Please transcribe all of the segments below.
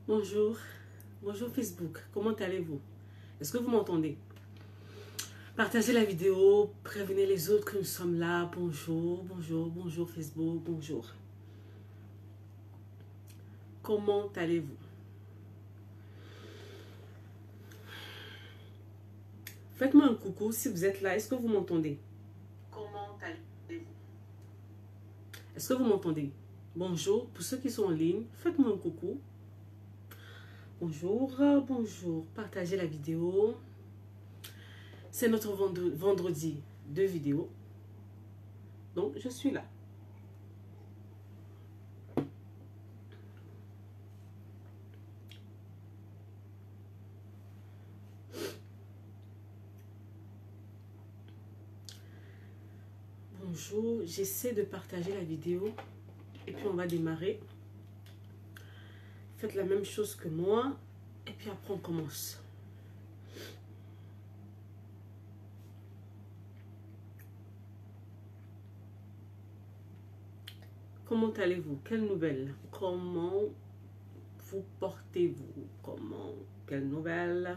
Bonjour, bonjour Facebook, comment allez-vous? Est-ce que vous m'entendez? Partagez la vidéo, prévenez les autres que nous sommes là. Bonjour, bonjour, bonjour Facebook, bonjour. Comment allez-vous? Faites-moi un coucou si vous êtes là, est-ce que vous m'entendez? Comment allez-vous? Est-ce que vous m'entendez? Bonjour, pour ceux qui sont en ligne, faites-moi un coucou. Bonjour, bonjour, partagez la vidéo. C'est notre vendredi de vidéo. Donc, je suis là. Bonjour, j'essaie de partager la vidéo. Et puis, on va démarrer. Faites la même chose que moi. Et puis après, on commence. Comment allez-vous? Quelles nouvelles? Comment vous portez-vous? Comment? Quelles nouvelles?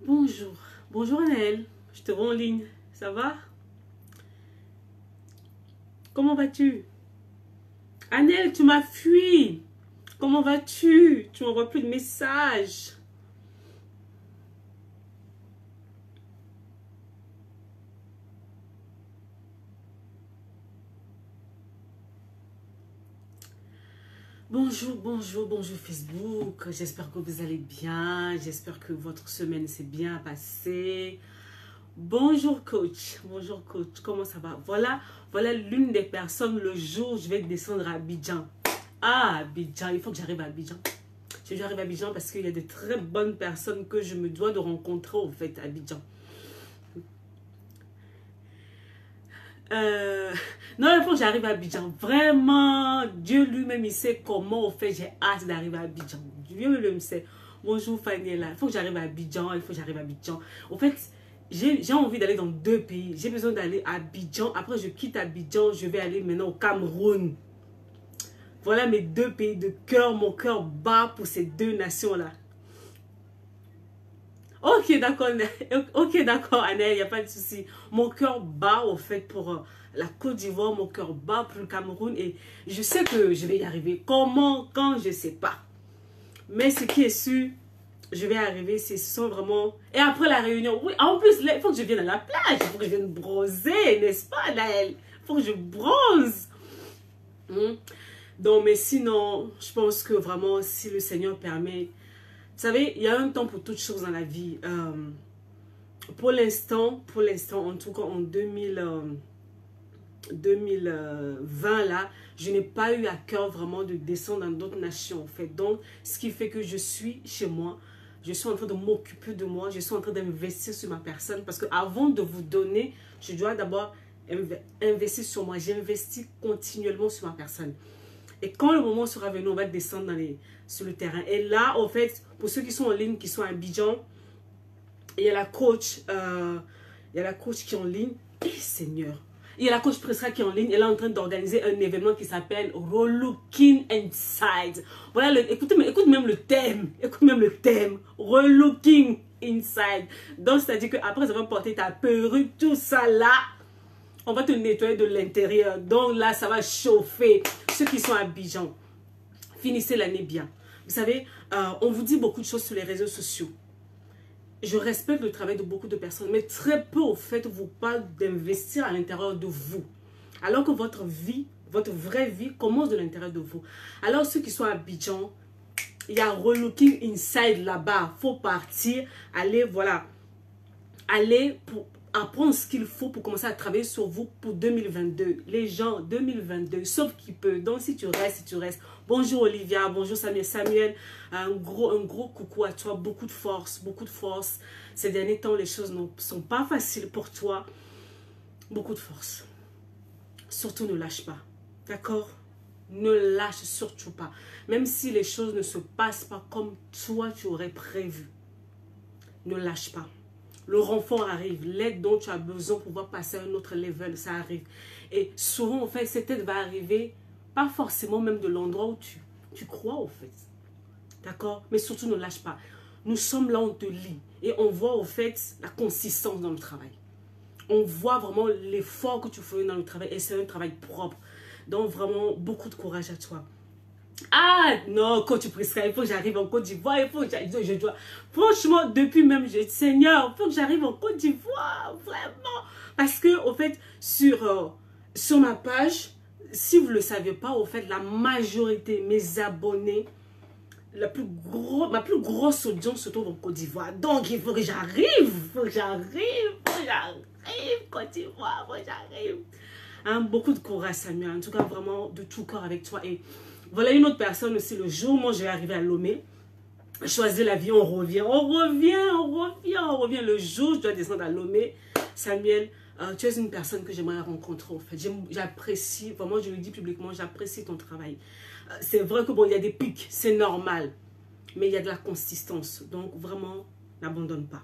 Bonjour. Bonjour Anaël. Je te vois en ligne. Ça va? Comment vas-tu? Anaël, tu m'as fui. Comment vas-tu? Tu m'envoies plus de messages. Bonjour, bonjour, bonjour Facebook. J'espère que vous allez bien. J'espère que votre semaine s'est bien passée. Bonjour coach. Bonjour coach. Comment ça va? Voilà l'une des personnes le jour où je vais descendre à Abidjan. Ah, Abidjan. Il faut que j'arrive à Abidjan. J'arrive à Abidjan parce qu'il y a de très bonnes personnes que je me dois de rencontrer au fait à Abidjan. Non, il faut que j'arrive à Abidjan. Vraiment, Dieu lui-même, il sait comment, au fait, j'ai hâte d'arriver à Abidjan. Dieu lui-même sait. Bonjour, Fanny, là. Il faut que j'arrive à Abidjan. Il faut que j'arrive à Abidjan. Au fait, j'ai envie d'aller dans 2 pays. J'ai besoin d'aller à Abidjan. Après, je quitte Abidjan. Je vais aller maintenant au Cameroun. Voilà mes 2 pays de cœur. Mon cœur bat pour ces 2 nations-là. Ok, d'accord, Annelle, il n'y a pas de souci. Mon cœur bat, au fait, pour la Côte d'Ivoire, mon cœur bat pour le Cameroun et je sais que je vais y arriver. Comment, quand, je ne sais pas. Mais ce qui est sûr, je vais y arriver, ce sont vraiment... Et après la réunion, oui, en plus, il faut que je vienne à la plage, il faut que je vienne bronzer, n'est-ce pas, Annelle? Il faut que je bronze. Donc, mais sinon, je pense que vraiment, si le Seigneur permet... Vous savez, il y a un temps pour toutes choses dans la vie. Pour l'instant, en tout cas en 2020 là, je n'ai pas eu à cœur vraiment de descendre dans d'autres nations en fait. Donc, ce qui fait que je suis chez moi, je suis en train de m'occuper de moi, je suis en train d'investir sur ma personne parce que avant de vous donner, je dois d'abord investir sur moi. J'investis continuellement sur ma personne. Et quand le moment sera venu, on va descendre sur le terrain. Et là, en fait, pour ceux qui sont en ligne, qui sont à Abidjan, il y a la coach, qui est en ligne. Et Seigneur, il y a la coach Presra qui est en ligne. Elle est en train d'organiser un événement qui s'appelle Relooking Inside. Voilà, écoute même le thème. Écoute même le thème. Relooking Inside. Donc, c'est-à-dire qu'après avoir porté ta perruque, tout ça là, On va te nettoyer de l'intérieur. Donc là, ça va chauffer. Ceux qui sont à Abidjan, finissez l'année bien. Vous savez, on vous dit beaucoup de choses sur les réseaux sociaux. Je respecte le travail de beaucoup de personnes, mais très peu, au fait, vous parlent d'investir à l'intérieur de vous. Alors que votre vie, votre vraie vie commence de l'intérieur de vous. Alors, ceux qui sont à Abidjan, il y a Relooking Inside là-bas. Il faut partir, aller, voilà, aller pour apprendre ce qu'il faut pour commencer à travailler sur vous pour 2022. Les gens, 2022, sauf qui peut. Donc, si tu restes. Bonjour Olivia, bonjour Samuel. Samuel, un gros coucou à toi. Beaucoup de force, beaucoup de force. Ces derniers temps, les choses ne sont pas faciles pour toi. Beaucoup de force. Surtout ne lâche pas. D'accord? Ne lâche surtout pas. Même si les choses ne se passent pas comme toi tu aurais prévu. Ne lâche pas. Le renfort arrive, l'aide dont tu as besoin pour pouvoir passer à un autre level, ça arrive. Et souvent, en fait, cette aide va arriver, pas forcément même de l'endroit où tu crois, en fait. D'accord? Mais surtout, ne lâche pas. Nous sommes là, on te lit. Et on voit, au fait, la consistance dans le travail. On voit vraiment l'effort que tu fais dans le travail. Et c'est un travail propre. Donc, vraiment, beaucoup de courage à toi. Ah non, quand tu presseras, il faut que j'arrive en Côte d'Ivoire, il faut que je dois. Franchement, depuis même, j'ai dit, Seigneur, il faut que j'arrive en Côte d'Ivoire, vraiment. Parce que, au fait, sur ma page, si vous ne le savez pas, au fait, la majorité, mes abonnés, ma plus grosse audience se trouve en Côte d'Ivoire. Donc, il faut que j'arrive, Côte d'Ivoire, faut que j'arrive. Hein, beaucoup de courage, Samuel. En tout cas, vraiment, de tout cœur avec toi. Et voilà une autre personne aussi. Le jour où moi, je vais arriver à Lomé, choisir la vie, on revient. Le jour où je dois descendre à Lomé, Samuel, tu es une personne que j'aimerais rencontrer. En fait, j'apprécie, vraiment, je le dis publiquement, j'apprécie ton travail. C'est vrai que bon, il y a des pics, c'est normal. Mais il y a de la consistance. Donc, vraiment, n'abandonne pas.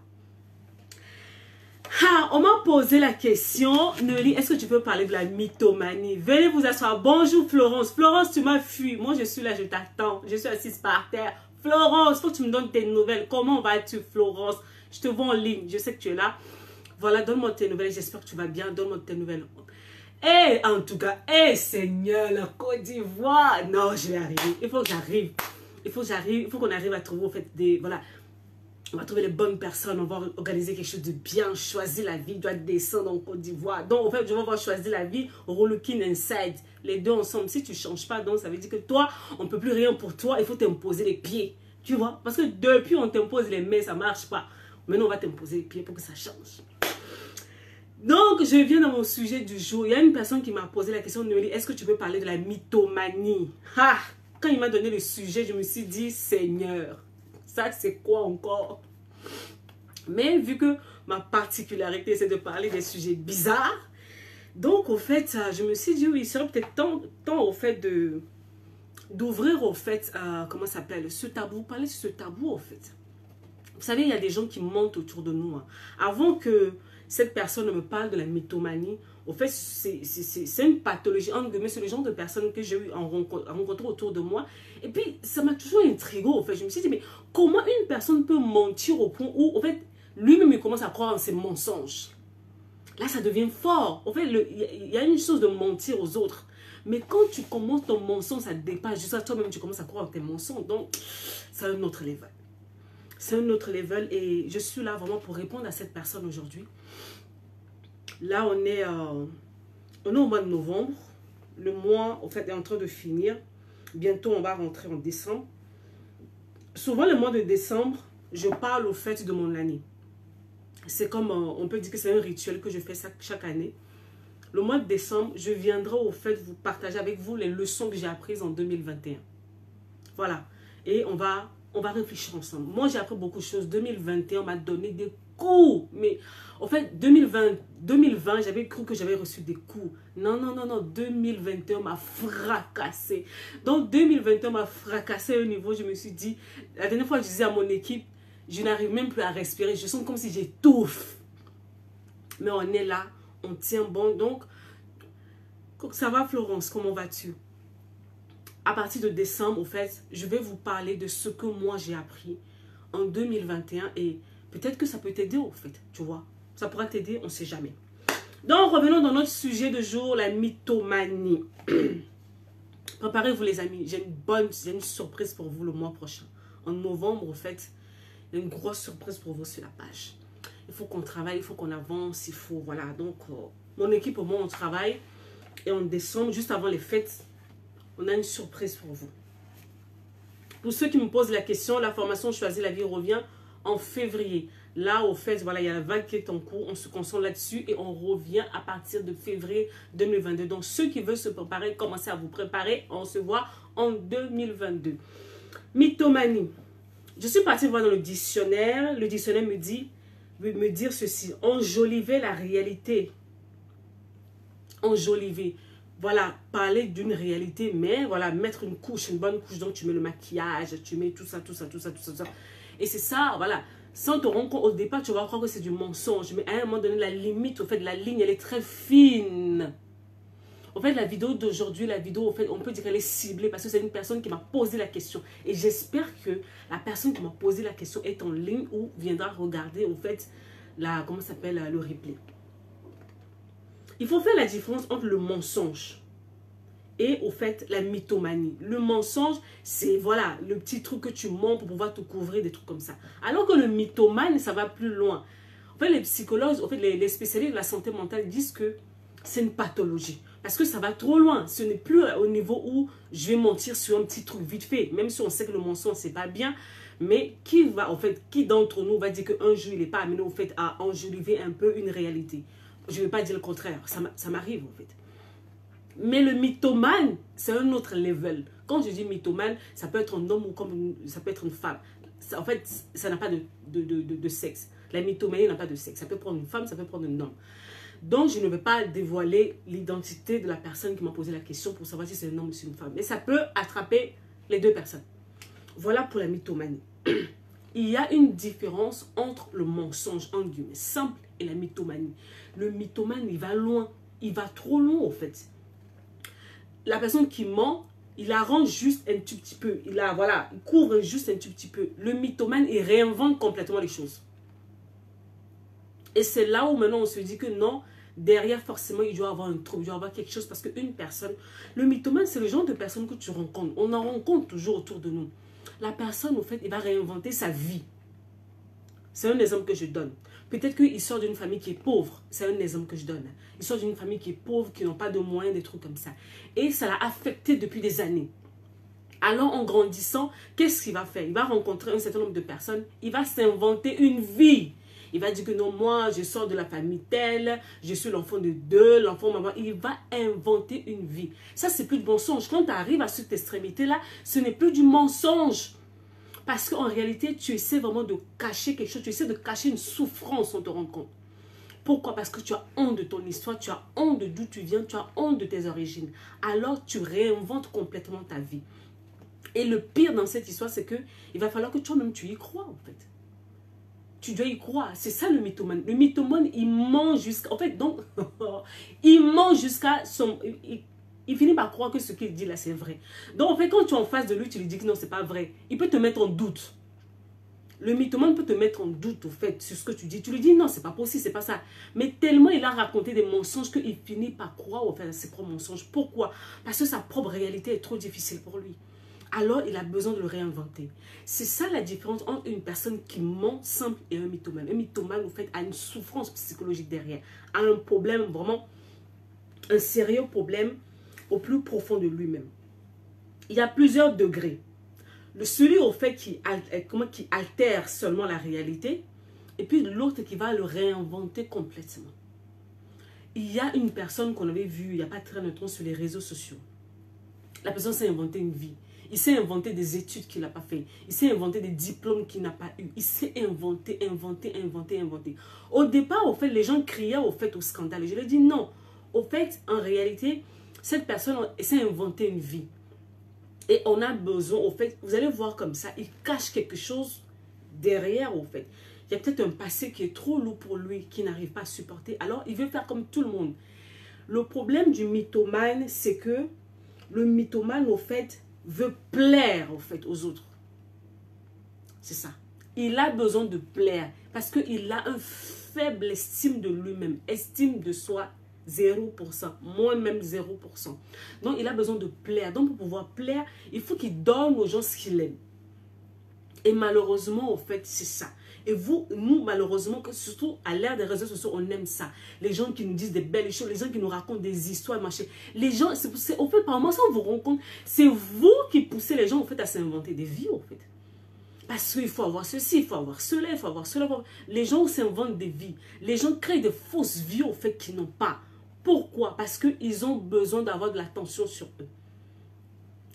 Ah, on m'a posé la question, Nelly, est-ce que tu peux parler de la mythomanie? Venez vous asseoir. Bonjour Florence. Florence, tu m'as fui. Moi, je suis là, je t'attends. Je suis assise par terre. Florence, il faut que tu me donnes tes nouvelles. Comment vas-tu, Florence? Je te vois en ligne. Je sais que tu es là. Voilà, donne-moi tes nouvelles. J'espère que tu vas bien. Donne-moi tes nouvelles. Et en tout cas, Seigneur, la Côte d'Ivoire. Non, je vais arriver. Il faut que j'arrive. Il faut qu'on arrive à trouver, en fait, des... Voilà. On va trouver les bonnes personnes, on va organiser quelque chose de bien, choisir la vie, doit descendre en Côte d'Ivoire. Donc, en fait, je vais voir choisir la vie, Relooking Inside, les deux ensemble. Si tu ne changes pas, donc ça veut dire que toi, on ne peut plus rien pour toi, il faut t'imposer les pieds. Tu vois? Parce que depuis, on t'impose les mains, ça ne marche pas. Maintenant, on va t'imposer les pieds pour que ça change. Donc, je viens dans mon sujet du jour. Il y a une personne qui m'a posé la question, Nelly, est-ce que tu peux parler de la mythomanie? Ah! Quand il m'a donné le sujet, je me suis dit, Seigneur, ça, c'est quoi encore? Mais vu que ma particularité, c'est de parler des sujets bizarres, donc, au fait, je me suis dit, oui, il serait peut-être temps au fait, d'ouvrir, au fait, comment ça s'appelle, ce tabou, parler de ce tabou, au fait. Vous savez, il y a des gens qui mentent autour de nous. Hein. Avant que cette personne me parle de la mythomanie, au fait, c'est une pathologie. C'est le genre de personnes que j'ai eu à rencontrer autour de moi. Et puis, ça m'a toujours intrigué, au fait. Je me suis dit, mais comment une personne peut mentir au point où, au fait, lui-même, il commence à croire en ses mensonges. Là, ça devient fort. En fait, il y a une chose de mentir aux autres. Mais quand tu commences ton mensonge, ça dépasse. Jusqu'à toi-même, tu commences à croire en tes mensonges. Donc, c'est un autre level. C'est un autre level. Et je suis là vraiment pour répondre à cette personne aujourd'hui. Là, on est au mois de novembre. Le mois, en fait, est en train de finir. Bientôt, on va rentrer en décembre. Souvent, le mois de décembre, je parle au fait de mon année. C'est comme, on peut dire que c'est un rituel que je fais chaque année. Le mois de décembre, je viendrai au fait vous partager avec vous les leçons que j'ai apprises en 2021. Voilà. Et on va réfléchir ensemble. Moi, j'ai appris beaucoup de choses. 2021 m'a donné des coups. Mais en fait, 2020, j'avais cru que j'avais reçu des coups. Non. 2021 m'a fracassé. Donc, 2021 m'a fracassé à un niveau, je me suis dit, la dernière fois, je disais à mon équipe, je n'arrive même plus à respirer. Je sens comme si j'étouffe. Mais on est là. On tient bon. Donc, ça va, Florence? Comment vas-tu? À partir de décembre, au fait, je vais vous parler de ce que moi j'ai appris en 2021 et peut-être que ça peut t'aider, au fait, tu vois. Ça pourra t'aider, on ne sait jamais. Donc, revenons dans notre sujet de jour, la mythomanie. Préparez-vous les amis, j'ai une surprise pour vous le mois prochain. En novembre, en fait, il y a une grosse surprise pour vous sur la page. Il faut qu'on travaille, il faut qu'on avance, il faut, voilà. Donc, mon équipe et moi, on travaille. Et en décembre, juste avant les fêtes, on a une surprise pour vous. Pour ceux qui me posent la question, la formation Choisis la vie revient en février. Là, au fait, voilà, il y a la vague qui est en cours. On se concentre là-dessus et on revient à partir de février 2022. Donc, ceux qui veulent se préparer, commencez à vous préparer. On se voit en 2022. Mythomanie. Je suis partie voir dans le dictionnaire. Le dictionnaire veut me dire ceci. Enjoliver la réalité. Enjoliver. Voilà, parler d'une réalité, mais voilà, mettre une couche, une bonne couche. Donc, tu mets le maquillage, tu mets tout ça. Et c'est ça, voilà. Sans te rendre compte, au départ, tu vas croire que c'est du mensonge. Mais à un moment donné, la limite, au fait, la ligne, elle est très fine. En fait, la vidéo d'aujourd'hui, au fait, on peut dire qu'elle est ciblée parce que c'est une personne qui m'a posé la question. Et j'espère que la personne qui m'a posé la question est en ligne ou viendra regarder, au fait, comment ça s'appelle, le replay. Il faut faire la différence entre le mensonge et au fait la mythomanie. Le mensonge, c'est voilà, le petit truc que tu mens pour pouvoir te couvrir, des trucs comme ça. Alors que le mythomane, ça va plus loin. En fait, les psychologues, en fait, les spécialistes de la santé mentale disent que c'est une pathologie. Parce que ça va trop loin. Ce n'est plus au niveau où je vais mentir sur un petit truc vite fait. Même si on sait que le mensonge, c'est pas bien. Mais qui d'entre nous va dire qu'un jour, il n'est pas amené au fait à enjoliver un peu une réalité? Je ne vais pas dire le contraire. Ça m'arrive en fait. Mais le mythomane, c'est un autre level. Quand je dis mythomane, ça peut être un homme ou ça peut être une femme. En fait, ça n'a pas de sexe. La mythomanie n'a pas de sexe. Ça peut prendre une femme, ça peut prendre un homme. Donc, je ne vais pas dévoiler l'identité de la personne qui m'a posé la question pour savoir si c'est un homme ou si c'est une femme. Mais ça peut attraper les deux personnes. Voilà pour la mythomanie. Il y a une différence entre le mensonge, en guillemets, simple, et la mythomanie. Le mythomane, il va loin. Il va trop loin, en fait. La personne qui ment, il arrange juste un tout petit peu. Il couvre juste un tout petit peu. Le mythomane, il réinvente complètement les choses. Et c'est là où maintenant on se dit que non, derrière forcément il doit avoir un truc, il doit avoir quelque chose. Parce qu'une personne, le mythomane, c'est le genre de personne que tu rencontres. On en rencontre toujours autour de nous. La personne, au fait, il va réinventer sa vie. C'est un exemple que je donne. Peut-être qu'il sort d'une famille qui est pauvre. C'est un exemple que je donne. Il sort d'une famille qui est pauvre, qui n'ont pas de moyens, des trucs comme ça. Et ça l'a affecté depuis des années. Alors, en grandissant, qu'est-ce qu'il va faire? Il va rencontrer un certain nombre de personnes. Il va s'inventer une vie. Il va dire que non, moi, je sors de la famille telle. Je suis l'enfant de deux, l'enfant maman. Il va inventer une vie. Ça, c'est plus de mensonge. Quand tu arrives à cette extrémité-là, ce n'est plus du mensonge. Parce qu'en réalité, tu essaies vraiment de cacher quelque chose. Tu essaies de cacher une souffrance, on te rend compte. Pourquoi? Parce que tu as honte de ton histoire, tu as honte de d'où tu viens, tu as honte de tes origines. Alors, tu réinventes complètement ta vie. Et le pire dans cette histoire, c'est que il va falloir que toi-même, tu y crois, en fait. Tu dois y croire. C'est ça le mythomane. Le mythomane, il ment jusqu'à... En fait, donc, il ment jusqu'à son... Il finit par croire que ce qu'il dit là, c'est vrai. Donc, en fait, quand tu es en face de lui, tu lui dis que non, c'est pas vrai. Il peut te mettre en doute. Le mythomane peut te mettre en doute, au fait, sur ce que tu dis. Tu lui dis non, c'est pas possible, c'est pas ça. Mais tellement il a raconté des mensonges qu'il finit par croire, au fait, à ses propres mensonges. Pourquoi? Parce que sa propre réalité est trop difficile pour lui. Alors, il a besoin de le réinventer. C'est ça la différence entre une personne qui ment simple et un mythomane. Un mythomane, au fait, a une souffrance psychologique derrière. A un problème, vraiment, un sérieux problème au plus profond de lui-même. Il y a plusieurs degrés. Celui au fait qui altère seulement la réalité, et puis l'autre qui va le réinventer complètement. Il y a une personne qu'on avait vue il n'y a pas très longtemps sur les réseaux sociaux. La personne s'est inventé une vie. Il s'est inventé des études qu'il n'a pas fait. Il s'est inventé des diplômes qu'il n'a pas eu. Il s'est inventé. Au départ, au fait, les gens criaient au fait au scandale. Je leur ai dit non. Au fait, en réalité, cette personne s'est inventé une vie. Et on a besoin, au fait, vous allez voir comme ça, il cache quelque chose derrière, au fait. Il y a peut-être un passé qui est trop lourd pour lui, qui n'arrive pas à supporter. Alors, il veut faire comme tout le monde. Le problème du mythomane, c'est que le mythomane, au fait, veut plaire, au fait, aux autres. C'est ça. Il a besoin de plaire parce qu'il a un faible estime de lui-même, estime de soi 0%, moi-même 0%. Donc, il a besoin de plaire. Donc, pour pouvoir plaire, il faut qu'il donne aux gens ce qu'il aime. Et malheureusement, au fait, c'est ça. Et nous, malheureusement, surtout à l'ère des réseaux sociaux, on aime ça. Les gens qui nous disent des belles choses, les gens qui nous racontent des histoires, machin. Les gens, au fait, par moment, ça, on vous rend compte, c'est vous qui poussez les gens, au fait, à s'inventer des vies, au fait. Parce qu'il faut avoir ceci, il faut avoir cela, il faut avoir cela. Les gens s'inventent des vies. Les gens créent de fausses vies, au fait, qu'ils n'ont pas. Pourquoi? Parce qu'ils ont besoin d'avoir de l'attention sur eux.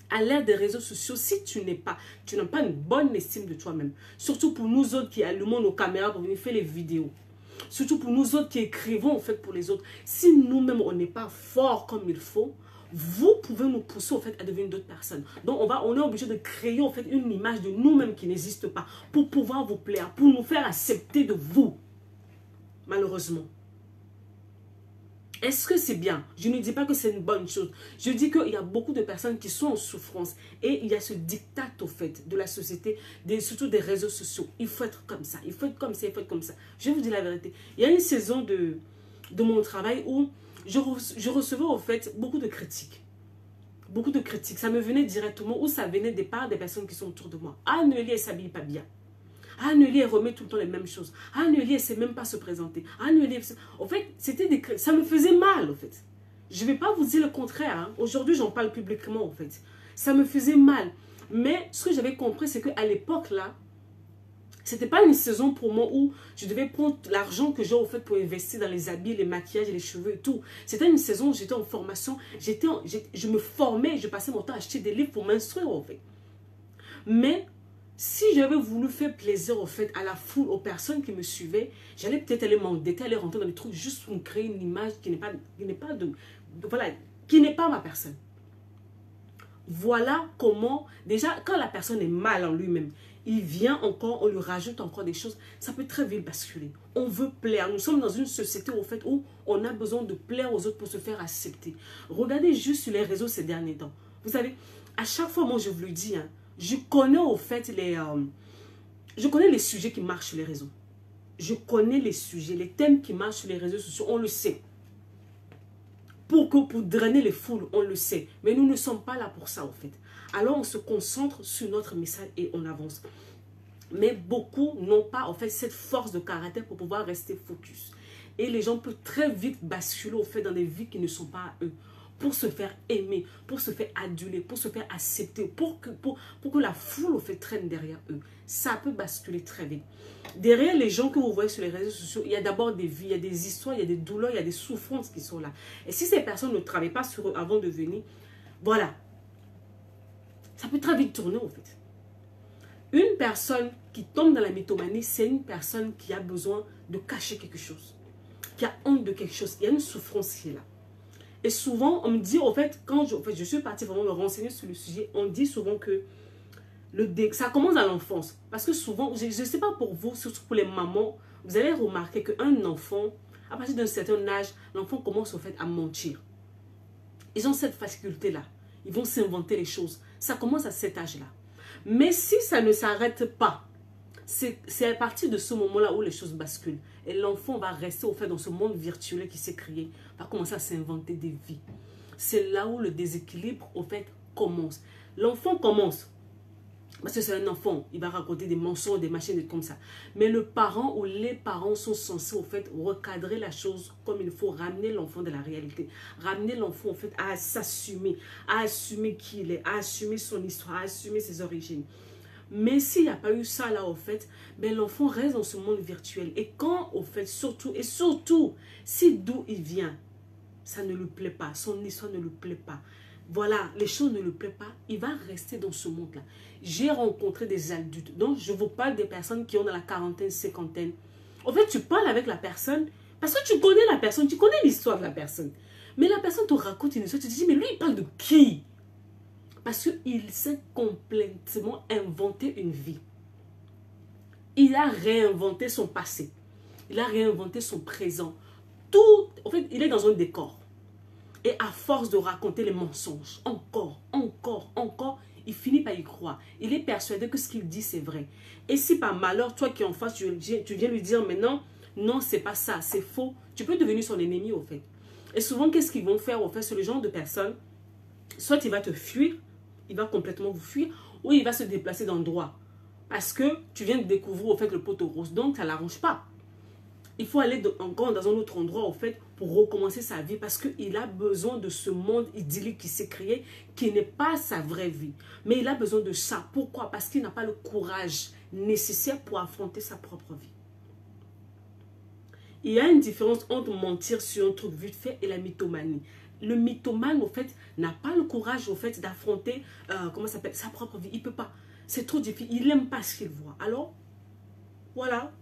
À l'ère des réseaux sociaux, si tu n'as pas une bonne estime de toi-même, surtout pour nous autres qui allumons nos caméras pour venir faire les vidéos, surtout pour nous autres qui écrivons en fait pour les autres, si nous-mêmes on n'est pas fort comme il faut, vous pouvez nous pousser en fait à devenir d'autres personnes. Donc on est obligé de créer en fait une image de nous-mêmes qui n'existe pas pour pouvoir vous plaire, pour nous faire accepter de vous, malheureusement. Est-ce que c'est bien? Je ne dis pas que c'est une bonne chose. Je dis qu'il y a beaucoup de personnes qui sont en souffrance. Et il y a ce diktat au fait de la société, surtout des réseaux sociaux. Il faut être comme ça, il faut être comme ça, il faut être comme ça. Je vais vous dire la vérité. Il y a une saison de mon travail où je recevais au fait beaucoup de critiques. Beaucoup de critiques. Ça me venait directement ou ça venait des parts des personnes qui sont autour de moi. Ah, Nelly, elle ne s'habille pas bien. Ah, Nelly, elle remet tout le temps les mêmes choses. Ah, Nelly, elle ne sait même pas se présenter. Ah, Nelly, en fait, ça me faisait mal, en fait. Je ne vais pas vous dire le contraire. Hein. Aujourd'hui, j'en parle publiquement, en fait. Ça me faisait mal. Mais ce que j'avais compris, c'est qu'à l'époque, là, ce n'était pas une saison pour moi où je devais prendre l'argent que j'ai, en fait, pour investir dans les habits, les maquillages, les cheveux et tout. C'était une saison où j'étais en formation. Je me formais, je passais mon temps à acheter des livres pour m'instruire, en fait. Mais si j'avais voulu faire plaisir au fait à la foule, aux personnes qui me suivaient, j'allais peut-être aller m'endetter, aller rentrer dans des trucs juste pour me créer une image qui n'est pas ma personne. Voilà comment, déjà, quand la personne est mal en lui-même, il vient encore, on lui rajoute encore des choses, ça peut très vite basculer. On veut plaire. Nous sommes dans une société au fait où on a besoin de plaire aux autres pour se faire accepter. Regardez juste sur les réseaux ces derniers temps. Vous savez, à chaque fois, moi je vous le dis, hein, je connais au fait je connais les sujets qui marchent sur les réseaux. Je connais les sujets, les thèmes qui marchent sur les réseaux sociaux, on le sait. Pour drainer les foules, on le sait. Mais nous ne sommes pas là pour ça, en fait. Alors, on se concentre sur notre message et on avance. Mais beaucoup n'ont pas, en fait, cette force de caractère pour pouvoir rester focus. Et les gens peuvent très vite basculer, au fait, dans des vies qui ne sont pas à eux. Pour se faire aimer, pour se faire aduler, pour se faire accepter, pour que la foule, au fait, traîne derrière eux. Ça peut basculer très vite. Derrière les gens que vous voyez sur les réseaux sociaux, il y a d'abord des vies, il y a des histoires, il y a des douleurs, il y a des souffrances qui sont là. Et si ces personnes ne travaillent pas sur eux avant de venir, voilà. Ça peut très vite tourner, en fait. Une personne qui tombe dans la mythomanie, c'est une personne qui a besoin de cacher quelque chose, qui a honte de quelque chose. Il y a une souffrance qui est là. Et souvent, on me dit, en fait, quand je suis partie vraiment me renseigner sur le sujet, on dit souvent que ça commence à l'enfance. Parce que souvent, je ne sais pas pour vous, surtout pour les mamans, vous allez remarquer qu'un enfant, à partir d'un certain âge, l'enfant commence au fait à mentir. Ils ont cette faculté-là. Ils vont s'inventer les choses. Ça commence à cet âge-là. Mais si ça ne s'arrête pas, c'est à partir de ce moment-là où les choses basculent. Et l'enfant va rester au fait dans ce monde virtuel qui s'est créé, va commencer à s'inventer des vies. C'est là où le déséquilibre au fait commence. L'enfant commence, parce que c'est un enfant, il va raconter des mensonges, des machines, des comme ça. Mais le parent ou les parents sont censés au fait recadrer la chose comme il faut, ramener l'enfant de la réalité. Ramener l'enfant au fait à s'assumer, à assumer qui il est, à assumer son histoire, à assumer ses origines. Mais s'il n'y a pas eu ça là, au fait, ben, l'enfant reste dans ce monde virtuel. Et quand, au fait, surtout, si d'où il vient, ça ne lui plaît pas, son histoire ne lui plaît pas, voilà, les choses ne lui plaisent pas, il va rester dans ce monde-là. J'ai rencontré des adultes, donc je vous parle des personnes qui ont dans la quarantaine, cinquantaine. En fait, tu parles avec la personne, parce que tu connais la personne, tu connais l'histoire de la personne. Mais la personne te raconte une histoire, tu te dis, mais lui, il parle de qui? Parce qu'il s'est complètement inventé une vie. Il a réinventé son passé. Il a réinventé son présent. Tout, en fait, il est dans un décor. Et à force de raconter les mensonges, encore, il finit par y croire. Il est persuadé que ce qu'il dit, c'est vrai. Et si par malheur, toi qui es en face, tu viens lui dire, mais non, non, c'est pas ça, c'est faux. Tu peux devenir son ennemi, au fait. Et souvent, qu'est-ce qu'ils vont faire, au fait? C'est le genre de personne, soit il va te fuir, il va complètement vous fuir, ou il va se déplacer d'endroit. Parce que tu viens de découvrir, au fait, le poteau rose. Donc, ça ne l'arrange pas. Il faut aller encore dans un autre endroit, au fait, pour recommencer sa vie. Parce qu'il a besoin de ce monde idyllique qui s'est créé, qui n'est pas sa vraie vie. Mais il a besoin de ça. Pourquoi? Parce qu'il n'a pas le courage nécessaire pour affronter sa propre vie. Il y a une différence entre mentir sur un truc vite fait et la mythomanie. Le mythomane, au fait, n'a pas le courage, au fait, d'affronter, comment ça s'appelle, sa propre vie. Il ne peut pas. C'est trop difficile. Il n'aime pas ce qu'il voit. Alors, voilà.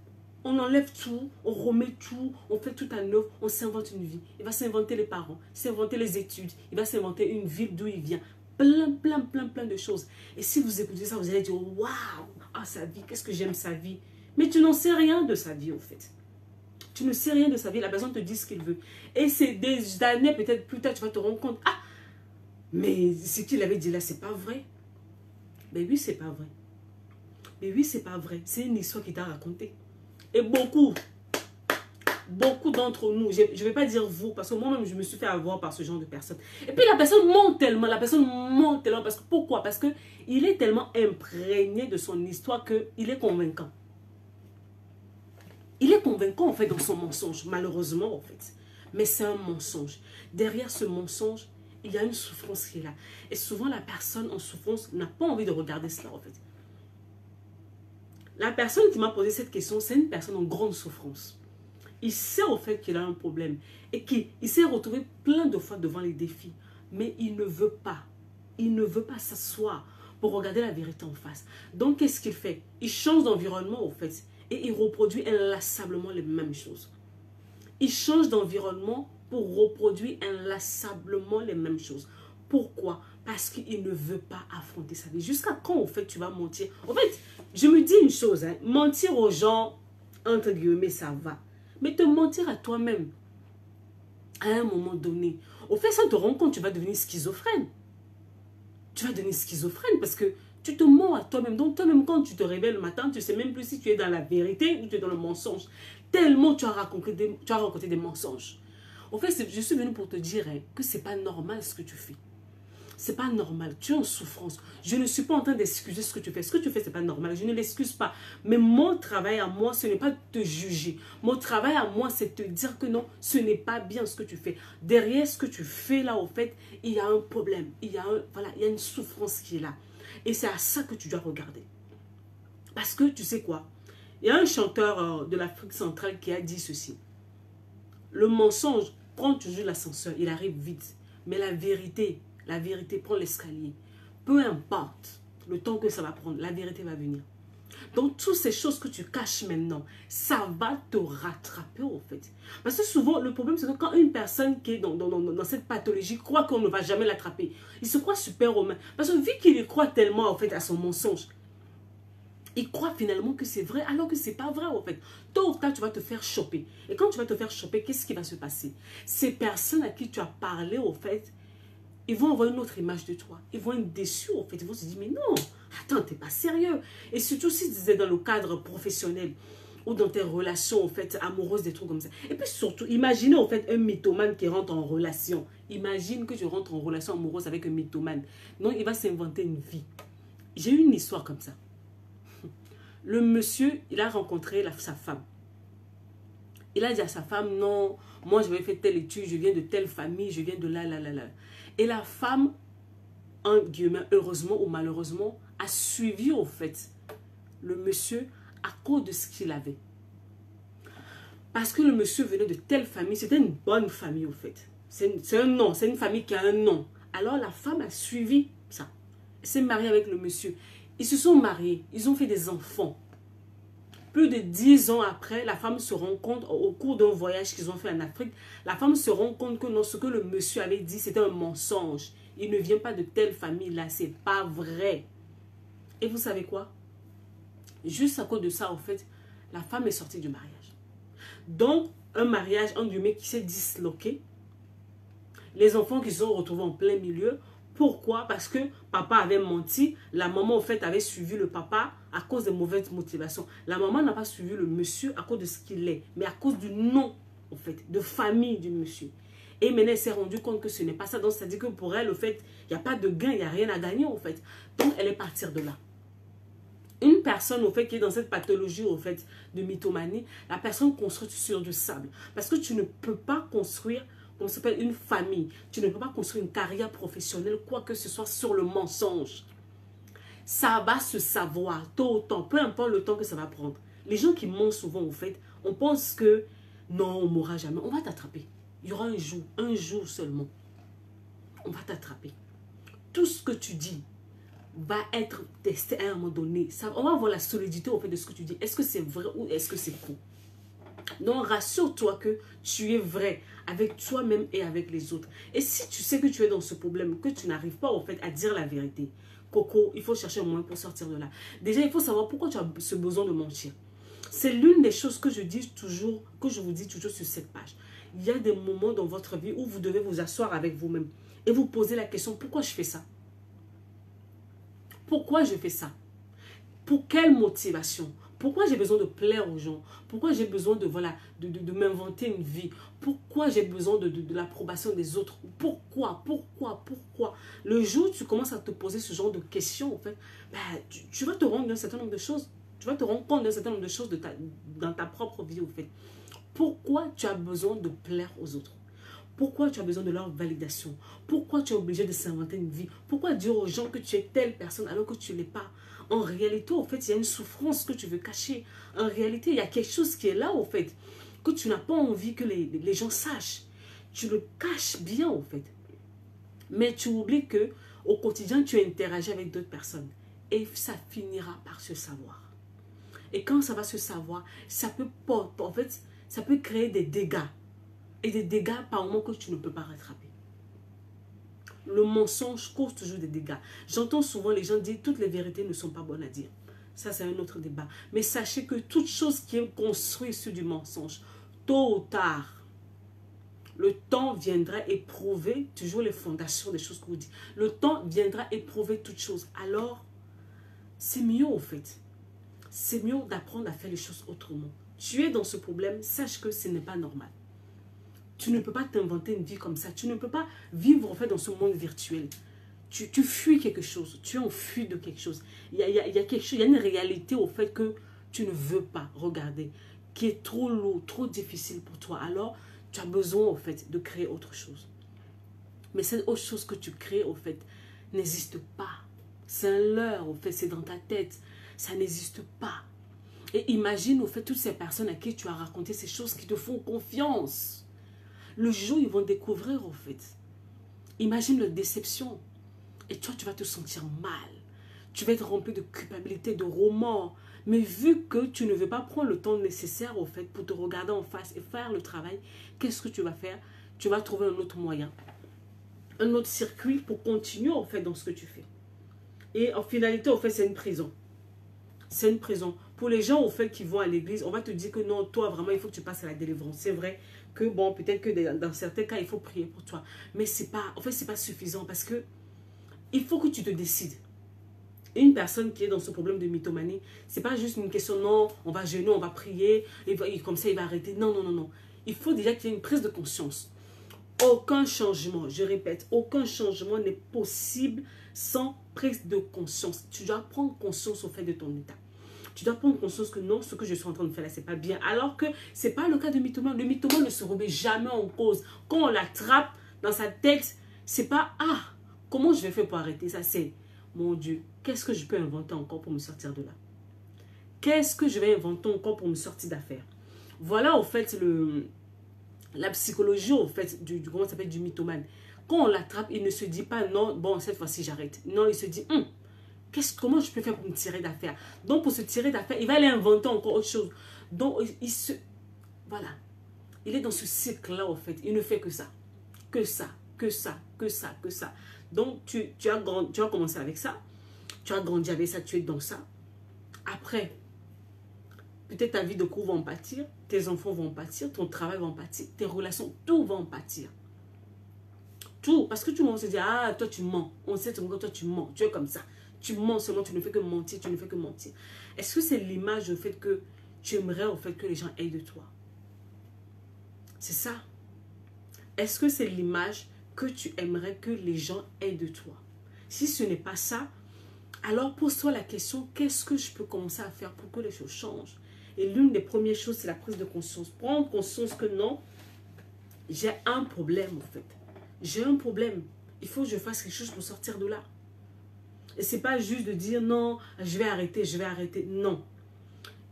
On enlève tout, on remet tout, on fait tout à neuf, on s'invente une vie. Il va s'inventer les parents, s'inventer les études, il va s'inventer une ville d'où il vient. Plein de choses. Et si vous écoutez ça, vous allez dire, waouh, ah, sa vie, qu'est-ce que j'aime sa vie. Mais tu n'en sais rien de sa vie, au fait. Tu ne sais rien de sa vie, la personne te dit ce qu'il veut. Et c'est des années, peut-être plus tard, tu vas te rendre compte, ah, mais ce qu'il avait dit là, c'est pas vrai. Mais oui, c'est pas vrai. Mais oui, c'est pas vrai. C'est une histoire qu'il t'a racontée. Et beaucoup d'entre nous, je ne vais pas dire vous, parce que moi-même, je me suis fait avoir par ce genre de personnes. Et puis la personne ment tellement, parce que pourquoi? Parce qu'il est tellement imprégné de son histoire qu'il est convaincant. Il est convaincant, en fait, dans son mensonge, malheureusement, en fait. Mais c'est un mensonge. Derrière ce mensonge, il y a une souffrance qui est là. Et souvent, la personne en souffrance n'a pas envie de regarder cela, en fait. La personne qui m'a posé cette question, c'est une personne en grande souffrance. Il sait au fait qu'il a un problème et qu'il s'est retrouvé plein de fois devant les défis. Mais il ne veut pas. Il ne veut pas s'asseoir pour regarder la vérité en face. Donc, qu'est-ce qu'il fait? Il change d'environnement, au fait. Et il reproduit inlassablement les mêmes choses. Il change d'environnement pour reproduire inlassablement les mêmes choses. Pourquoi? Parce qu'il ne veut pas affronter sa vie. Jusqu'à quand, au fait, tu vas mentir? En fait, je me dis une chose, hein, mentir aux gens, entre guillemets, ça va. Mais te mentir à toi-même, à un moment donné, au fait, sans te rendre compte, tu vas devenir schizophrène. Tu vas devenir schizophrène parce que tu te mens à toi-même. Donc, toi-même, quand tu te réveilles le matin, tu ne sais même plus si tu es dans la vérité ou tu es dans le mensonge. Tellement tu as raconté des mensonges. En fait, je suis venue pour te dire hein, que ce n'est pas normal ce que tu fais. C'est pas normal, tu es en souffrance. Je ne suis pas en train d'excuser ce que tu fais. Ce que tu fais, c'est pas normal. Je ne l'excuse pas. Mais mon travail à moi, ce n'est pas de te juger. Mon travail à moi, c'est de te dire que non, ce n'est pas bien ce que tu fais. Derrière ce que tu fais là, au fait, il y a un problème. Il y a une souffrance qui est là. Et c'est à ça que tu dois regarder. Parce que tu sais quoi? Il y a un chanteur de l'Afrique centrale qui a dit ceci. Le mensonge prend toujours l'ascenseur. Il arrive vite. Mais la vérité prend l'escalier. Peu importe le temps que ça va prendre, la vérité va venir. Donc, toutes ces choses que tu caches maintenant, ça va te rattraper, en fait. Parce que souvent, le problème, c'est que quand une personne qui est dans cette pathologie croit qu'on ne va jamais l'attraper, il se croit super-humain. Parce que vu qu'il croit tellement, en fait, à son mensonge, il croit finalement que c'est vrai, alors que ce n'est pas vrai, en fait. Tôt ou tard, tu vas te faire choper. Et quand tu vas te faire choper, qu'est-ce qui va se passer? Ces personnes à qui tu as parlé, en fait, ils vont avoir une autre image de toi. Ils vont être déçus, en fait. Ils vont se dire, mais non, attends, t'es pas sérieux. Et surtout si tu es dans le cadre professionnel ou dans tes relations, en fait, amoureuses, des trucs comme ça. Et puis surtout, imaginez, en fait, un mythomane qui rentre en relation. Imagine que tu rentres en relation amoureuse avec un mythomane. Non, il va s'inventer une vie. J'ai eu une histoire comme ça. Le monsieur, il a rencontré sa femme. Il a dit à sa femme, non, moi je vais faire telle étude, je viens de telle famille, je viens de là. Et la femme, en guillemets, heureusement ou malheureusement, a suivi au fait le monsieur à cause de ce qu'il avait. Parce que le monsieur venait de telle famille, c'était une bonne famille au fait. C'est un nom, c'est une famille qui a un nom. Alors la femme a suivi ça. Elle s'est mariée avec le monsieur. Ils se sont mariés, ils ont fait des enfants. Plus de 10 ans après, la femme se rend compte, au cours d'un voyage qu'ils ont fait en Afrique, la femme se rend compte que non, ce que le monsieur avait dit, c'était un mensonge. Il ne vient pas de telle famille-là, c'est pas vrai. Et vous savez quoi? Juste à cause de ça, en fait, la femme est sortie du mariage. Donc, un mariage, en guillemets, qui s'est disloqué. Les enfants qui se sont retrouvés en plein milieu. Pourquoi? Parce que papa avait menti, la maman, en fait, avait suivi le papa à cause de mauvaises motivations. La maman n'a pas suivi le monsieur à cause de ce qu'il est, mais à cause du nom, en fait, de famille du monsieur. Et maintenant, elle s'est rendue compte que ce n'est pas ça. Donc, ça dit que pour elle, au fait, il n'y a pas de gain, il n'y a rien à gagner, en fait. Donc, elle est partie de là. Une personne, au fait, qui est dans cette pathologie, au fait, de mythomanie, la personne construit sur du sable. Parce que tu ne peux pas construire, comme ça s'appelle, une famille. Tu ne peux pas construire une carrière professionnelle, quoi que ce soit, sur le mensonge. Ça va se savoir, tôt ou tard, peu importe le temps que ça va prendre. Les gens qui mentent souvent, au fait, on pense que, non, on ne mourra jamais. On va t'attraper. Il y aura un jour seulement. On va t'attraper. Tout ce que tu dis va être testé à un moment donné. Ça, on va voir la solidité au fait de ce que tu dis. Est-ce que c'est vrai ou est-ce que c'est faux? Donc, rassure-toi que tu es vrai avec toi-même et avec les autres. Et si tu sais que tu es dans ce problème, que tu n'arrives pas au fait à dire la vérité, Coco, il faut chercher un moyen pour sortir de là. Déjà, il faut savoir pourquoi tu as ce besoin de mentir. C'est l'une des choses que je dis toujours, que je vous dis toujours sur cette page. Il y a des moments dans votre vie où vous devez vous asseoir avec vous-même et vous poser la question, pourquoi je fais ça? Pourquoi je fais ça? Pour quelle motivation? Pourquoi j'ai besoin de plaire aux gens? Pourquoi j'ai besoin de, voilà, de m'inventer une vie? Pourquoi j'ai besoin de l'approbation des autres? Pourquoi? Le jour où tu commences à te poser ce genre de questions, en fait, ben, tu vas te rendre d'un certain nombre de choses. Tu vas te rendre compte d'un certain nombre de choses dans ta propre vie, en fait. Pourquoi tu as besoin de plaire aux autres? Pourquoi tu as besoin de leur validation? Pourquoi tu es obligé de s'inventer une vie? Pourquoi dire aux gens que tu es telle personne alors que tu ne l'es pas? En réalité, au fait, il y a une souffrance que tu veux cacher. En réalité, il y a quelque chose qui est là, au fait, que tu n'as pas envie que les gens sachent. Tu le caches bien, au fait. Mais tu oublies que au quotidien, tu interagis avec d'autres personnes. Et ça finira par se savoir. Et quand ça va se savoir, ça peut, en fait, ça peut créer des dégâts. Et des dégâts par moment que tu ne peux pas rattraper. Le mensonge cause toujours des dégâts. J'entends souvent les gens dire toutes les vérités ne sont pas bonnes à dire. Ça, c'est un autre débat. Mais sachez que toute chose qui est construite sur du mensonge, tôt ou tard, le temps viendra éprouver toujours les fondations des choses que vous dites. Le temps viendra éprouver toutes choses. Alors, c'est mieux au fait. C'est mieux d'apprendre à faire les choses autrement. Tu es dans ce problème, sache que ce n'est pas normal. Tu ne peux pas t'inventer une vie comme ça. Tu ne peux pas vivre en fait dans ce monde virtuel. Tu fuis quelque chose. Tu es en fuite de quelque chose. Il y a quelque chose, il y a une réalité au fait que tu ne veux pas regarder, qui est trop lourd, trop difficile pour toi. Alors, tu as besoin au fait de créer autre chose. Mais cette autre chose que tu crées au fait n'existe pas. C'est un leurre au fait, c'est dans ta tête. Ça n'existe pas. Et imagine au fait toutes ces personnes à qui tu as raconté ces choses qui te font confiance. Le jour, ils vont découvrir, en fait. Imagine la déception. Et toi, tu vas te sentir mal. Tu vas être rempli de culpabilité, de remords. Mais vu que tu ne veux pas prendre le temps nécessaire, en fait, pour te regarder en face et faire le travail, qu'est-ce que tu vas faire? Tu vas trouver un autre moyen. Un autre circuit pour continuer, en fait, dans ce que tu fais. Et en finalité, en fait, c'est une prison. C'est une prison. Pour les gens, au fait, qui vont à l'église, on va te dire que non, toi, vraiment, il faut que tu passes à la délivrance. C'est vrai que, bon, peut-être que dans certains cas, il faut prier pour toi. Mais c'est pas, en fait, c'est pas suffisant parce que il faut que tu te décides. Une personne qui est dans ce problème de mythomanie, c'est pas juste une question, non, on va jeûner, on va prier, et comme ça, il va arrêter. Non, non, non, non. Il faut déjà qu'il y ait une prise de conscience. Aucun changement, je répète, aucun changement n'est possible sans prise de conscience. Tu dois prendre conscience au fait de ton état. Tu dois prendre conscience que non, ce que je suis en train de faire là, c'est pas bien. Alors que ce n'est pas le cas de mythomane. Le mythomane ne se remet jamais en cause. Quand on l'attrape dans sa tête, c'est pas « Ah, comment je vais faire pour arrêter ça ?» C'est « Mon Dieu, qu'est-ce que je peux inventer encore pour me sortir de là? Qu'est-ce que je vais inventer encore pour me sortir d'affaire ?» Voilà, au fait, la psychologie, au fait, comment ça s'appelle, du mythomane. Quand on l'attrape, il ne se dit pas « Non, bon, cette fois-ci, j'arrête. » Non, il se dit « Comment je peux faire pour me tirer d'affaire? » Donc, pour se tirer d'affaire, il va aller inventer encore autre chose. Donc, voilà. Il est dans ce cycle-là, en fait. Il ne fait que ça. Que ça, que ça, que ça, que ça. Donc, tu as commencé avec ça. Tu as grandi avec ça, tu es dans ça. Après, peut-être ta vie de couple va en pâtir. Tes enfants vont en pâtir. Ton travail va en pâtir. Tes relations, tout va en pâtir. Tout. Parce que tout le monde se dit, ah, toi tu mens. On sait que toi tu mens. Tu es comme ça. Tu mens seulement, tu ne fais que mentir, tu ne fais que mentir. Est-ce que c'est l'image au fait que tu aimerais au fait que les gens aient de toi? C'est ça. Est-ce que c'est l'image que tu aimerais que les gens aient de toi? Si ce n'est pas ça, alors pose-toi la question, qu'est-ce que je peux commencer à faire pour que les choses changent? Et l'une des premières choses, c'est la prise de conscience. Prendre conscience que non, j'ai un problème en fait. J'ai un problème. Il faut que je fasse quelque chose pour sortir de là. Et ce n'est pas juste de dire non, je vais arrêter, je vais arrêter. Non.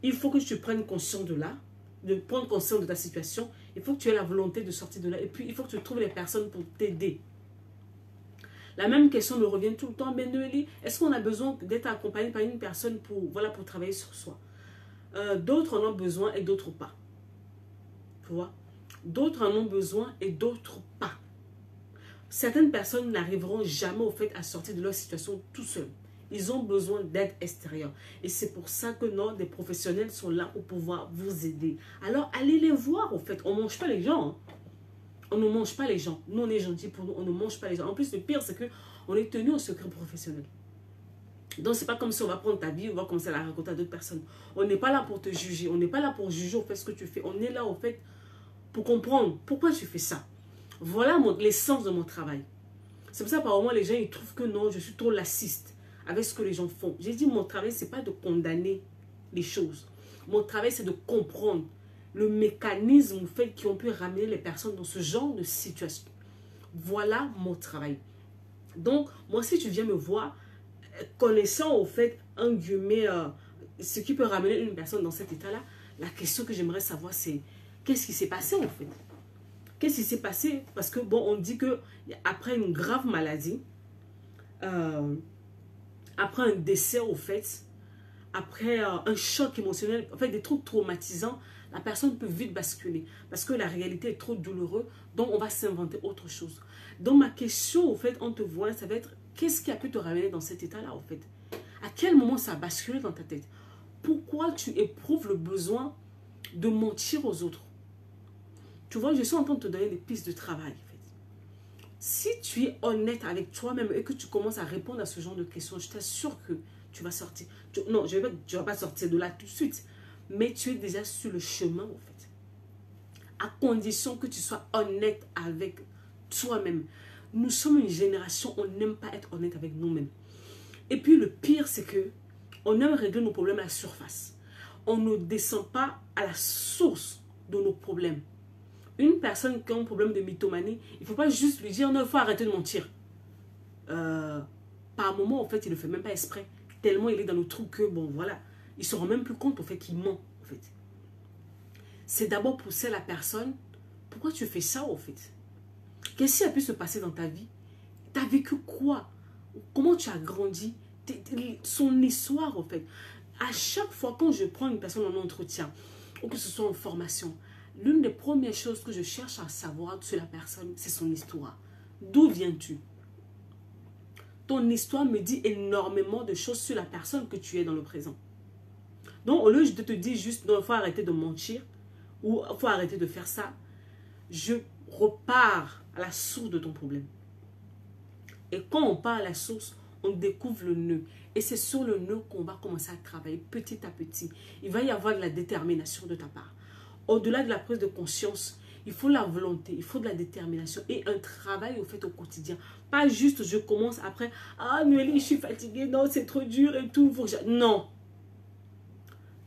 Il faut que tu prennes conscience de là, de prendre conscience de ta situation. Il faut que tu aies la volonté de sortir de là. Et puis, il faut que tu trouves les personnes pour t'aider. La même question me revient tout le temps. Mais Noélie, est-ce qu'on a besoin d'être accompagné par une personne pour, voilà, pour travailler sur soi? D'autres en ont besoin et d'autres pas. Tu vois? D'autres en ont besoin et d'autres pas. Certaines personnes n'arriveront jamais au fait à sortir de leur situation tout seuls. Ils ont besoin d'aide extérieure. Et c'est pour ça que non, des professionnels sont là pour pouvoir vous aider. Alors, allez les voir, au fait. On ne mange pas les gens. Hein. On ne mange pas les gens. Nous, on est gentils pour nous. On ne mange pas les gens. En plus, le pire, c'est qu'on est tenu au secret professionnel. Donc, ce n'est pas comme si on va prendre ta vie, on va commencer à la raconter à d'autres personnes. On n'est pas là pour te juger. On n'est pas là pour juger, au fait, ce que tu fais. On est là, au fait, pour comprendre pourquoi tu fais ça. Voilà l'essence de mon travail. C'est pour ça, par moment, les gens, ils trouvent que non, je suis trop lassiste avec ce que les gens font. J'ai dit, mon travail, ce n'est pas de condamner les choses. Mon travail, c'est de comprendre le mécanisme fait qui ont pu ramener les personnes dans ce genre de situation. Voilà mon travail. Donc, moi, si tu viens me voir, connaissant au fait, un guillemets, ce qui peut ramener une personne dans cet état-là, la question que j'aimerais savoir, c'est qu'est-ce qui s'est passé en fait? Qu'est-ce qui s'est passé? Parce que, bon, on dit que après une grave maladie, après un décès, au fait, après un choc émotionnel, en fait, des trucs traumatisants, la personne peut vite basculer. Parce que la réalité est trop douloureuse, donc on va s'inventer autre chose. Donc, ma question, au fait, en te voyant, ça va être, qu'est-ce qui a pu te ramener dans cet état-là, au fait? À quel moment ça a basculé dans ta tête? Pourquoi tu éprouves le besoin de mentir aux autres? Tu vois, je suis en train de te donner des pistes de travail. En fait. Si tu es honnête avec toi-même et que tu commences à répondre à ce genre de questions, je t'assure que tu vas sortir. Non, tu ne vas pas sortir de là tout de suite. Mais tu es déjà sur le chemin, en fait. À condition que tu sois honnête avec toi-même. Nous sommes une génération, on n'aime pas être honnête avec nous-mêmes. Et puis le pire, c'est que on aime régler nos problèmes à la surface. On ne descend pas à la source de nos problèmes. Une personne qui a un problème de mythomanie, il ne faut pas juste lui dire non, il faut arrêter de mentir. Par moment, en fait, il ne le fait même pas exprès. Tellement il est dans le trou que, bon, voilà, il ne se rend même plus compte, au fait, qu'il ment, en fait. C'est d'abord pousser la personne, pourquoi tu fais ça, au fait? Qu'est-ce qui a pu se passer dans ta vie? Tu as vécu quoi? Comment tu as grandi? Son histoire, en fait. À chaque fois, quand je prends une personne en entretien, ou que ce soit en formation, l'une des premières choses que je cherche à savoir sur la personne, c'est son histoire. D'où viens-tu? Ton histoire me dit énormément de choses sur la personne que tu es dans le présent. Donc, au lieu de te dire juste, non, il faut arrêter de mentir, ou il faut arrêter de faire ça, je repars à la source de ton problème. Et quand on part à la source, on découvre le nœud. Et c'est sur le nœud qu'on va commencer à travailler petit à petit. Il va y avoir de la détermination de ta part. Au-delà de la prise de conscience, il faut la volonté, il faut de la détermination et un travail au fait au quotidien. Pas juste je commence après, ah Noélie, je suis fatiguée, non, c'est trop dur et tout. Non.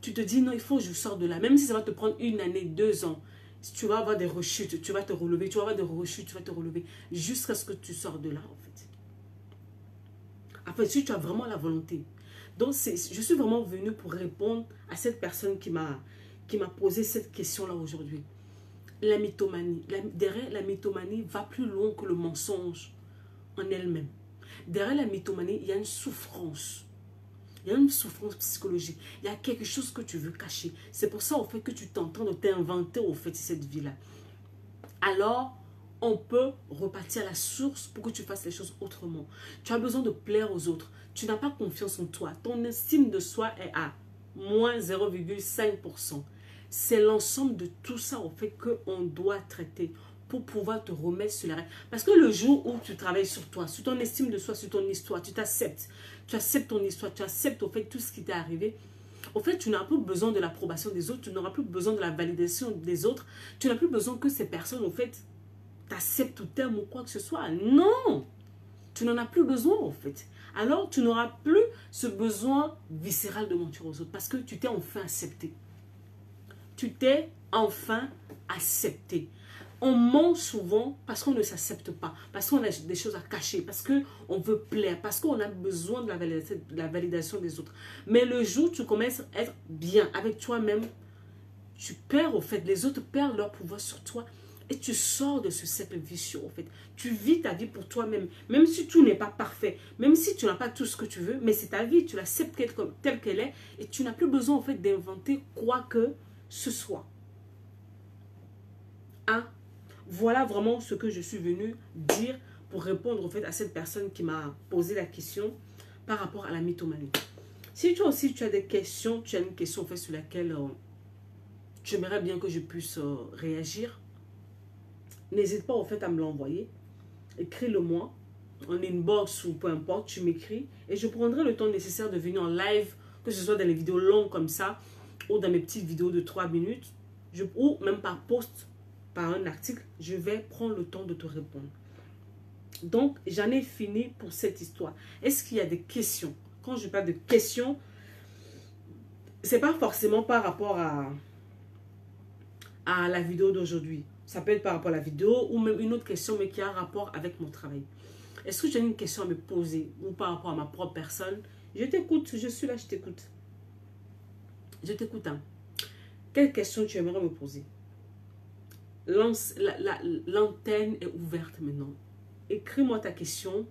Tu te dis, non, il faut que je sorte de là. Même si ça va te prendre 1 année, 2 ans, tu vas avoir des rechutes, tu vas te relever, tu vas avoir des rechutes, tu vas te relever, jusqu'à ce que tu sors de là, en fait. Après, si tu as vraiment la volonté. Donc, je suis vraiment venue pour répondre à cette personne qui m'a posé cette question-là aujourd'hui. La mythomanie. Derrière la mythomanie va plus loin que le mensonge en elle-même. Derrière la mythomanie, il y a une souffrance. Il y a une souffrance psychologique. Il y a quelque chose que tu veux cacher. C'est pour ça, au fait, que tu t'entends de t'inventer, au fait, cette vie-là. Alors, on peut repartir à la source pour que tu fasses les choses autrement. Tu as besoin de plaire aux autres. Tu n'as pas confiance en toi. Ton estime de soi est à moins 0,5%. C'est l'ensemble de tout ça, au fait, qu'on doit traiter pour pouvoir te remettre sur la règle. Parce que le jour où tu travailles sur toi, sur ton estime de soi, sur ton histoire, tu t'acceptes. Tu acceptes ton histoire, tu acceptes au fait tout ce qui t'est arrivé. Au fait, tu n'auras plus besoin de l'approbation des autres, tu n'auras plus besoin de la validation des autres. Tu n'as plus besoin que ces personnes, au fait, t'acceptent ou t'aiment ou quoi que ce soit. Non! Tu n'en as plus besoin, en fait. Alors, tu n'auras plus ce besoin viscéral de mentir aux autres parce que tu t'es enfin accepté. Tu t'es enfin accepté. On ment souvent parce qu'on ne s'accepte pas, parce qu'on a des choses à cacher, parce qu'on veut plaire, parce qu'on a besoin de la validation des autres. Mais le jour où tu commences à être bien avec toi-même, tu perds, au fait, les autres perdent leur pouvoir sur toi et tu sors de ce cercle vicieux, en fait. Tu vis ta vie pour toi-même, même si tout n'est pas parfait, même si tu n'as pas tout ce que tu veux, mais c'est ta vie, tu l'acceptes telle qu'elle est et tu n'as plus besoin, en fait, d'inventer quoi que ce soit. Hein? Voilà vraiment ce que je suis venue dire pour répondre au fait à cette personne qui m'a posé la question par rapport à la mythomanie. Si toi aussi tu as des questions, tu as une question en fait sur laquelle tu aimerais bien que je puisse réagir, n'hésite pas au fait à me l'envoyer. Écris-le moi en inbox ou peu importe, tu m'écris et je prendrai le temps nécessaire de venir en live, que ce soit dans les vidéos longues comme ça ou dans mes petites vidéos de 3 minutes ou même par post, par un article, je vais prendre le temps de te répondre. Donc, j'en ai fini pour cette histoire. Est-ce qu'il y a des questions? Quand je parle de questions, c'est pas forcément par rapport à la vidéo d'aujourd'hui. Ça peut être par rapport à la vidéo ou même une autre question, mais qui a un rapport avec mon travail. Est-ce que tu as une question à me poser ou par rapport à ma propre personne? Je t'écoute, je suis là, je t'écoute. Je t'écoute. Hein. Quelle question tu aimerais me poser? L'antenne est ouverte maintenant. Écris-moi ta question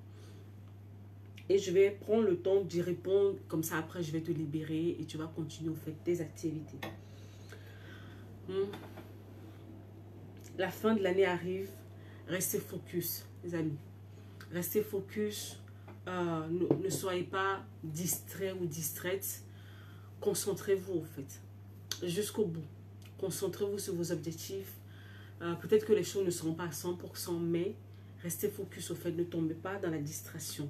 et je vais prendre le temps d'y répondre. Comme ça, après, je vais te libérer et tu vas continuer au fait tes activités. La fin de l'année arrive. Restez focus, les amis. Restez focus. Ne soyez pas distraits ou distraites. Concentrez-vous, au fait. Jusqu'au bout. Concentrez-vous sur vos objectifs. Peut-être que les choses ne seront pas à 100%, mais restez focus au fait, ne tombez pas dans la distraction.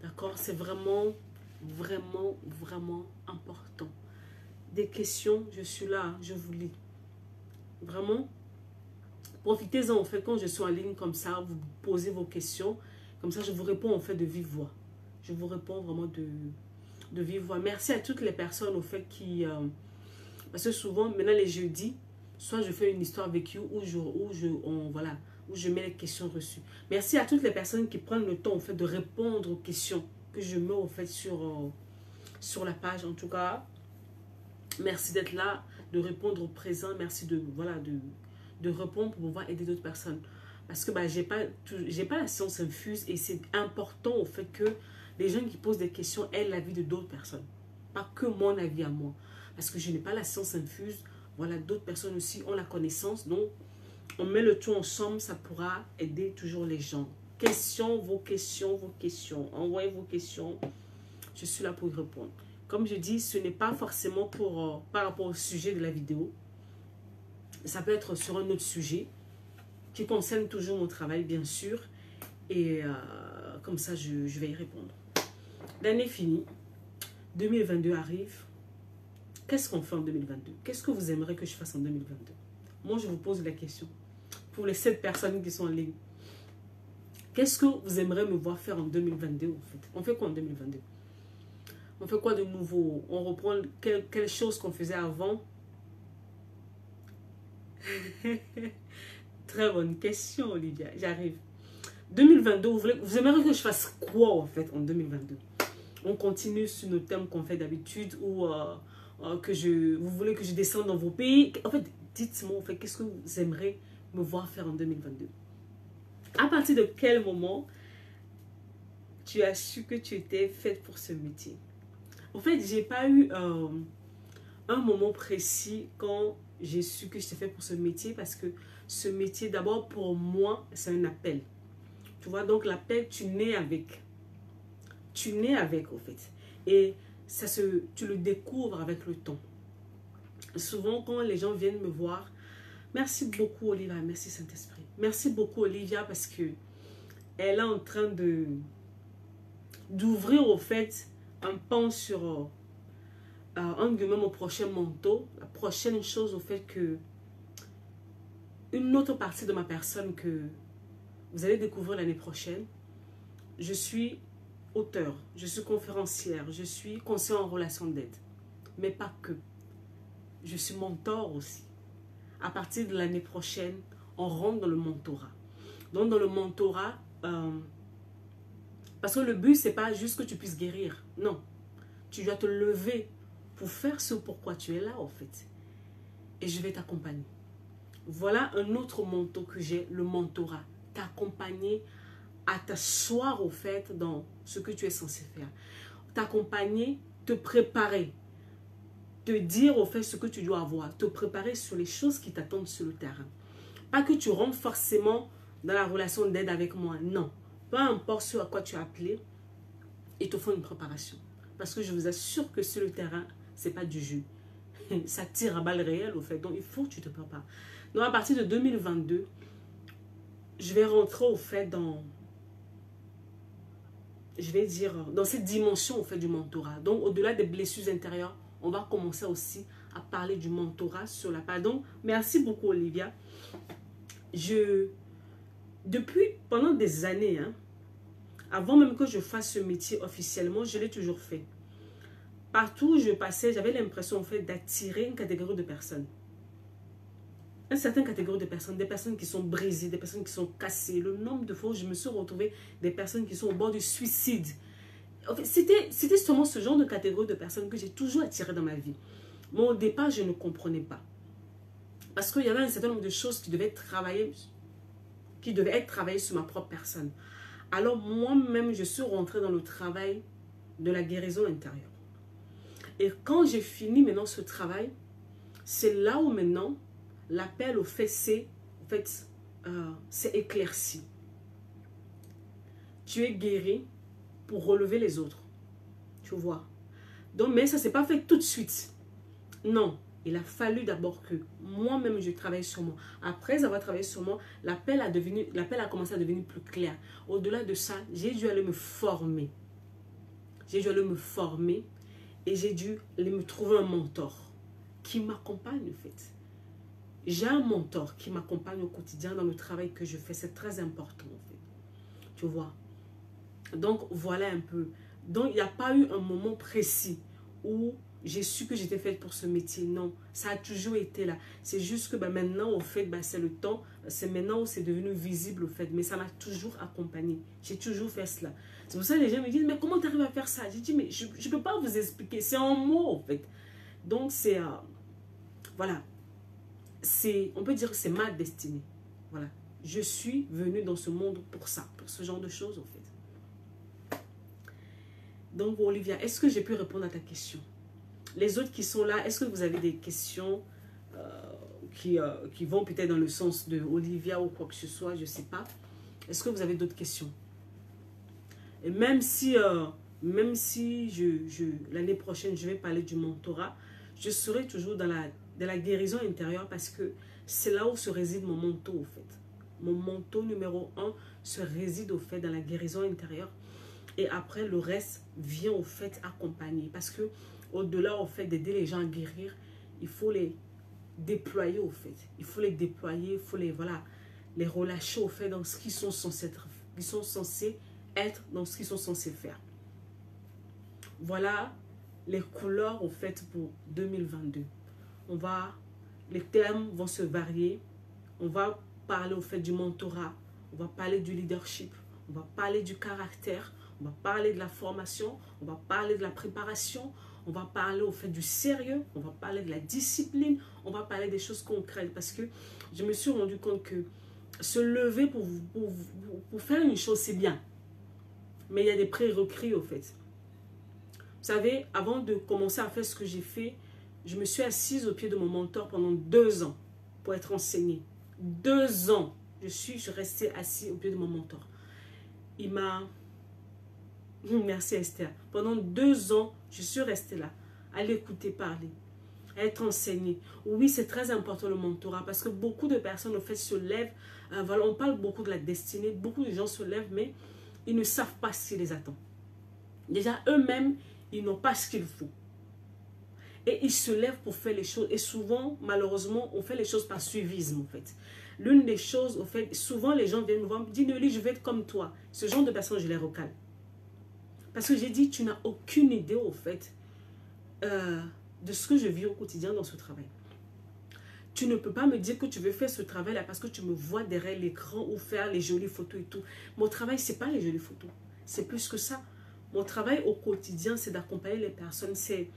D'accord? C'est vraiment, vraiment, vraiment important. Des questions, je suis là, je vous lis. Vraiment, profitez-en en fait quand je suis en ligne comme ça, vous posez vos questions. Comme ça, je vous réponds en fait de vive voix. Je vous réponds vraiment de vive voix. Merci à toutes les personnes au fait qui... parce que souvent, maintenant les jeudis, soit je fais une histoire vécue ou je mets les questions reçues. Merci à toutes les personnes qui prennent le temps en fait, de répondre aux questions que je mets en fait, sur la page. En tout cas, merci d'être là, de répondre au présent. Merci de répondre pour pouvoir aider d'autres personnes. Parce que j'ai pas la science infuse et c'est important au fait que les gens qui posent des questions aient l'avis de d'autres personnes. Pas que mon avis à moi. Parce que je n'ai pas la science infuse. Voilà, d'autres personnes aussi ont la connaissance. Donc, on met le tout ensemble, ça pourra aider toujours les gens. Questions, vos questions, vos questions. Envoyez vos questions. Je suis là pour y répondre. Comme je dis, ce n'est pas forcément par rapport au sujet de la vidéo. Ça peut être sur un autre sujet qui concerne toujours mon travail, bien sûr. Et comme ça, je vais y répondre. L'année finie. 2022 arrive. Qu'est-ce qu'on fait en 2022? Qu'est-ce que vous aimeriez que je fasse en 2022? Moi, je vous pose la question. Pour les 7 personnes qui sont en ligne. Qu'est-ce que vous aimeriez me voir faire en 2022 en fait? On fait quoi en 2022? On fait quoi de nouveau? On reprend quelle chose qu'on faisait avant? Très bonne question, Olivia. J'arrive. 2022, vous aimeriez que je fasse quoi en fait en 2022? On continue sur nos thèmes qu'on fait d'habitude ou... vous voulez que je descende dans vos pays. En fait, dites-moi, en fait, qu'est-ce que vous aimeriez me voir faire en 2022? À partir de quel moment tu as su que tu étais faite pour ce métier? En fait, j'ai pas eu un moment précis quand j'ai su que j'étais faite pour ce métier parce que ce métier, d'abord, pour moi, c'est un appel. Tu vois, donc l'appel, tu nais avec. Tu nais avec, en fait. Et tu le découvres avec le temps. Souvent, quand les gens viennent me voir, merci beaucoup, Oliva, merci Saint-Esprit. Merci beaucoup Olivia parce que elle est en train d'ouvrir au fait un pan sur un guillemot mon prochain manteau. La prochaine chose au fait que une autre partie de ma personne que vous allez découvrir l'année prochaine. Je suis auteur, je suis conférencière, je suis conseillère en relation d'aide. Mais pas que. Je suis mentor aussi. À partir de l'année prochaine, on rentre dans le mentorat. Donc dans le mentorat, parce que le but, c'est pas juste que tu puisses guérir. Non. Tu dois te lever pour faire ce pourquoi tu es là, en fait. Et je vais t'accompagner. Voilà un autre manteau que j'ai, le mentorat. T'accompagner à t'asseoir, au fait, dans ce que tu es censé faire. T'accompagner, te préparer. Te dire, au fait, ce que tu dois avoir. Te préparer sur les choses qui t'attendent sur le terrain. Pas que tu rentres forcément dans la relation d'aide avec moi. Non. Peu importe ce à quoi tu as appelé, il te faut une préparation. Parce que je vous assure que sur le terrain, c'est pas du jus. Ça tire à balles réelles, au fait. Donc, il faut que tu te prépares. Donc, à partir de 2022, je vais rentrer, au fait, je vais dire, dans cette dimension, au fait, du mentorat. Donc, au-delà des blessures intérieures, on va commencer aussi à parler du mentorat sur la page. Donc, merci beaucoup, Olivia. Depuis, pendant des années, avant même que je fasse ce métier officiellement, je l'ai toujours fait. Partout où je passais, j'avais l'impression, en fait, d'attirer une catégorie de personnes. Une certaine catégorie de personnes, des personnes qui sont brisées, des personnes qui sont cassées. Le nombre de fois où je me suis retrouvée des personnes qui sont au bord du suicide. En fait, c'était seulement ce genre de catégorie de personnes que j'ai toujours attiré dans ma vie. Mais au départ, je ne comprenais pas. Parce qu'il y avait un certain nombre de choses qui devaient être travaillées sur ma propre personne. Alors moi-même, je suis rentrée dans le travail de la guérison intérieure. Et quand j'ai fini maintenant ce travail, c'est là où maintenant l'appel au fait c'est éclairci. Tu es guéri pour relever les autres. Tu vois. Donc, mais ça ne s'est pas fait tout de suite. Non. Il a fallu d'abord que moi-même je travaille sur moi. Après avoir travaillé sur moi, l'appel a commencé à devenir plus clair. Au-delà de ça, j'ai dû aller me former. J'ai dû aller me former et j'ai dû aller me trouver un mentor qui m'accompagne en fait. J'ai un mentor qui m'accompagne au quotidien dans le travail que je fais. C'est très important en fait. Tu vois. Donc voilà un peu. Donc il n'y a pas eu un moment précis où j'ai su que j'étais faite pour ce métier. Non, ça a toujours été là. C'est juste que maintenant, au fait, c'est le temps. C'est maintenant où c'est devenu visible, au fait. Mais ça m'a toujours accompagnée. J'ai toujours fait cela. C'est pour ça que les gens me disent, mais comment tu arrives à faire ça? J'ai dit, mais je ne peux pas vous expliquer. C'est en mots, en fait. Donc, c'est... voilà. On peut dire que c'est ma destinée. Voilà. Je suis venue dans ce monde pour ça. Pour ce genre de choses, en fait. Donc, Olivia, est-ce que j'ai pu répondre à ta question? Les autres qui sont là, est-ce que vous avez des questions qui vont peut-être dans le sens de Olivia ou quoi que ce soit, je ne sais pas. Est-ce que vous avez d'autres questions? Et même si l'année prochaine, je vais parler du mentorat, je serai toujours dans la guérison intérieure parce que c'est là où se réside mon manteau, au fait. Mon manteau numéro 1 se réside, au fait, dans la guérison intérieure. Et après, le reste vient, au fait, accompagner. Parce que au-delà, au fait, d'aider les gens à guérir, il faut les déployer, au fait. Il faut les déployer, il faut les relâcher, au fait, dans ce qu'ils sont censés être. Ils sont censés être dans ce qu'ils sont censés faire. Voilà les couleurs, au fait, pour 2022. Les termes vont se varier. On va parler, au fait, du mentorat. On va parler du leadership. On va parler du caractère. On va parler de la formation. On va parler de la préparation. On va parler au fait du sérieux, on va parler de la discipline, on va parler des choses concrètes. Parce que je me suis rendu compte que se lever pour faire une chose, c'est bien. Mais il y a des prérequis au fait. Vous savez, avant de commencer à faire ce que j'ai fait, je me suis assise au pied de mon mentor pendant 2 ans pour être enseignée. 2 ans, je suis restée assise au pied de mon mentor. Il m'a... Merci Esther. Pendant 2 ans, je suis restée là, à l'écouter parler. être enseigné. Oui, c'est très important le mentorat parce que beaucoup de personnes, en fait, se lèvent. Voilà, on parle beaucoup de la destinée. Beaucoup de gens se lèvent, mais ils ne savent pas ce qui les attend. Déjà, eux-mêmes, ils n'ont pas ce qu'il faut. Et ils se lèvent pour faire les choses. Et souvent, malheureusement, on fait les choses par suivisme, en fait. L'une des choses, en fait, souvent les gens viennent me voir, me disent, Nelly, je vais être comme toi. Ce genre de personnes, je les recale. Parce que j'ai dit, tu n'as aucune idée, au fait, de ce que je vis au quotidien dans ce travail. Tu ne peux pas me dire que tu veux faire ce travail-là parce que tu me vois derrière l'écran ou faire les jolies photos et tout. Mon travail, ce n'est pas les jolies photos. C'est plus que ça. Mon travail au quotidien, c'est d'accompagner les personnes. C'est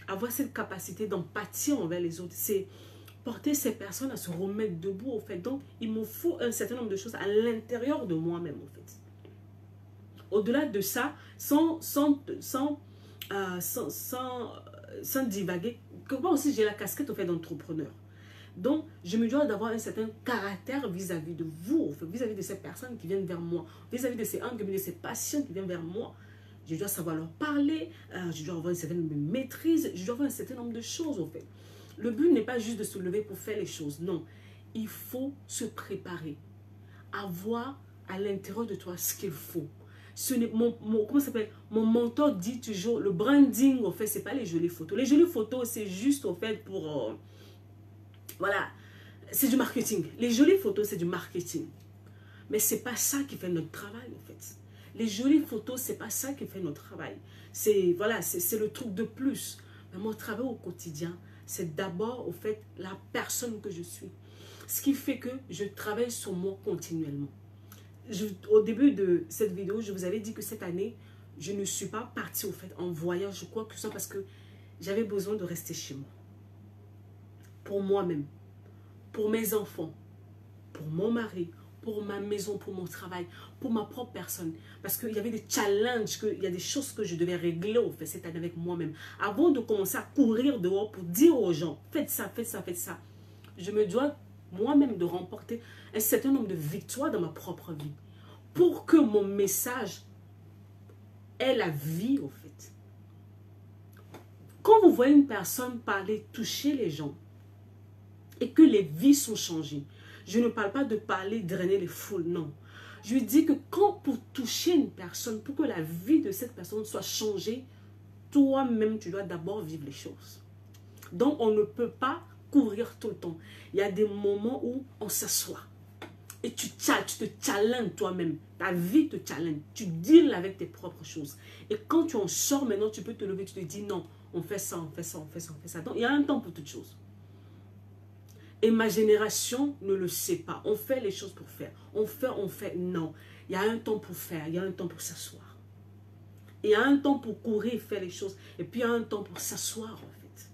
avoir cette capacité d'empathie envers les autres. C'est porter ces personnes à se remettre debout, au fait. Donc, il me faut un certain nombre de choses à l'intérieur de moi-même, en fait. Au-delà de ça, sans divaguer, moi aussi, j'ai la casquette, au fait, d'entrepreneur. Donc, je me dois d'avoir un certain caractère vis-à-vis de vous, vis-à-vis de ces personnes qui viennent vers moi, vis-à-vis de ces patients qui viennent vers moi. Je dois savoir leur parler, je dois avoir un certain nombre de maîtrise, je dois avoir un certain nombre de choses, en fait. Le but n'est pas juste de se lever pour faire les choses, non. Il faut se préparer, avoir à l'intérieur de toi ce qu'il faut. Comment ça s'appelle? Mon mentor dit toujours, le branding, en fait, ce n'est pas les jolies photos. Les jolies photos, c'est juste, en fait, pour... voilà, c'est du marketing. Les jolies photos, c'est du marketing. Mais ce n'est pas ça qui fait notre travail, en fait. Les jolies photos, ce n'est pas ça qui fait notre travail. Voilà, c'est le truc de plus. Mais mon travail au quotidien, c'est d'abord, au fait, la personne que je suis. Ce qui fait que je travaille sur moi continuellement. Au début de cette vidéo, je vous avais dit que cette année, je ne suis pas partie, au fait, en voyage ou quoi que ce soit parce que j'avais besoin de rester chez moi. Pour moi-même, pour mes enfants, pour mon mari, pour ma maison, pour mon travail, pour ma propre personne. Parce qu'il y avait des challenges, il y a des choses que je devais régler au fait cette année avec moi-même. Avant de commencer à courir dehors pour dire aux gens, faites ça, faites ça, faites ça. Je me dois moi-même de remporter un certain nombre de victoires dans ma propre vie. Pour que mon message ait la vie au fait. Quand vous voyez une personne parler, toucher les gens, et que les vies sont changées, je ne parle pas de parler, drainer les foules, non. Je dis que quand pour toucher une personne, pour que la vie de cette personne soit changée, toi-même, tu dois d'abord vivre les choses. Donc, on ne peut pas courir tout le temps. Il y a des moments où on s'assoit. Et tu te challenges toi-même. Ta vie te challenge. Tu deals avec tes propres choses. Et quand tu en sors maintenant, tu peux te lever, tu te dis non, on fait ça, on fait ça, on fait ça, on fait ça. Donc, il y a un temps pour toutes choses. Et ma génération ne le sait pas. On fait les choses pour faire. On fait. Non. Il y a un temps pour faire. Il y a un temps pour s'asseoir. Il y a un temps pour courir et faire les choses. Et puis il y a un temps pour s'asseoir en fait.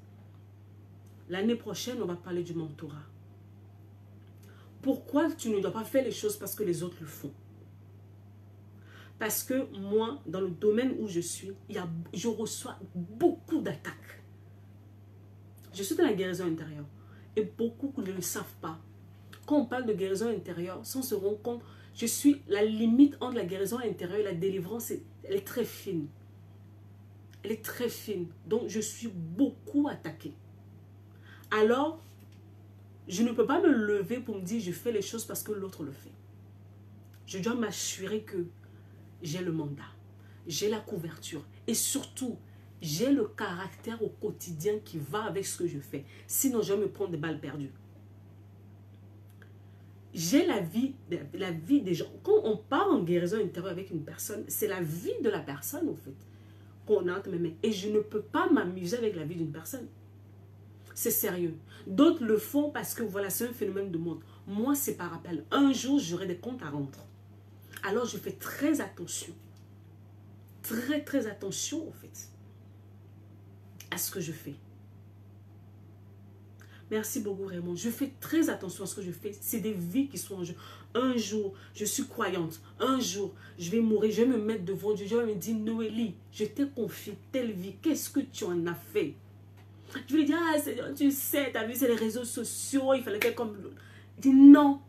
L'année prochaine, on va parler du mentorat. Pourquoi tu ne dois pas faire les choses parce que les autres le font? Parce que moi, dans le domaine où je suis, je reçois beaucoup d'attaques. Je suis dans la guérison intérieure. Et beaucoup ne le savent pas. Quand on parle de guérison intérieure, sans se rendre compte, je suis la limite entre la guérison intérieure et la délivrance, elle est très fine. Elle est très fine. Donc, je suis beaucoup attaquée. Alors, je ne peux pas me lever pour me dire je fais les choses parce que l'autre le fait. Je dois m'assurer que j'ai le mandat, j'ai la couverture et surtout, j'ai le caractère au quotidien qui va avec ce que je fais. Sinon, je vais me prendre des balles perdues. J'ai la vie des gens. Quand on part en guérison intérieure avec une personne, c'est la vie de la personne, en fait, qu'on a entre mes mains. Et je ne peux pas m'amuser avec la vie d'une personne. C'est sérieux. D'autres le font parce que, voilà, c'est un phénomène de monde. Moi, c'est par appel. Un jour, j'aurai des comptes à rendre. Alors, je fais très attention. Très, très attention, en fait, à ce que je fais. Merci beaucoup, Raymond. Je fais très attention à ce que je fais. C'est des vies qui sont en jeu. Un jour, je suis croyante. Un jour, je vais mourir. Je vais me mettre devant Dieu. Je vais me dire, Noélie, je t'ai confié telle vie. Qu'est-ce que tu en as fait? Je vais lui dire, ah, Seigneur, tu sais, tu as vu, c'est les réseaux sociaux. Il fallait faire comme... Il dit, non,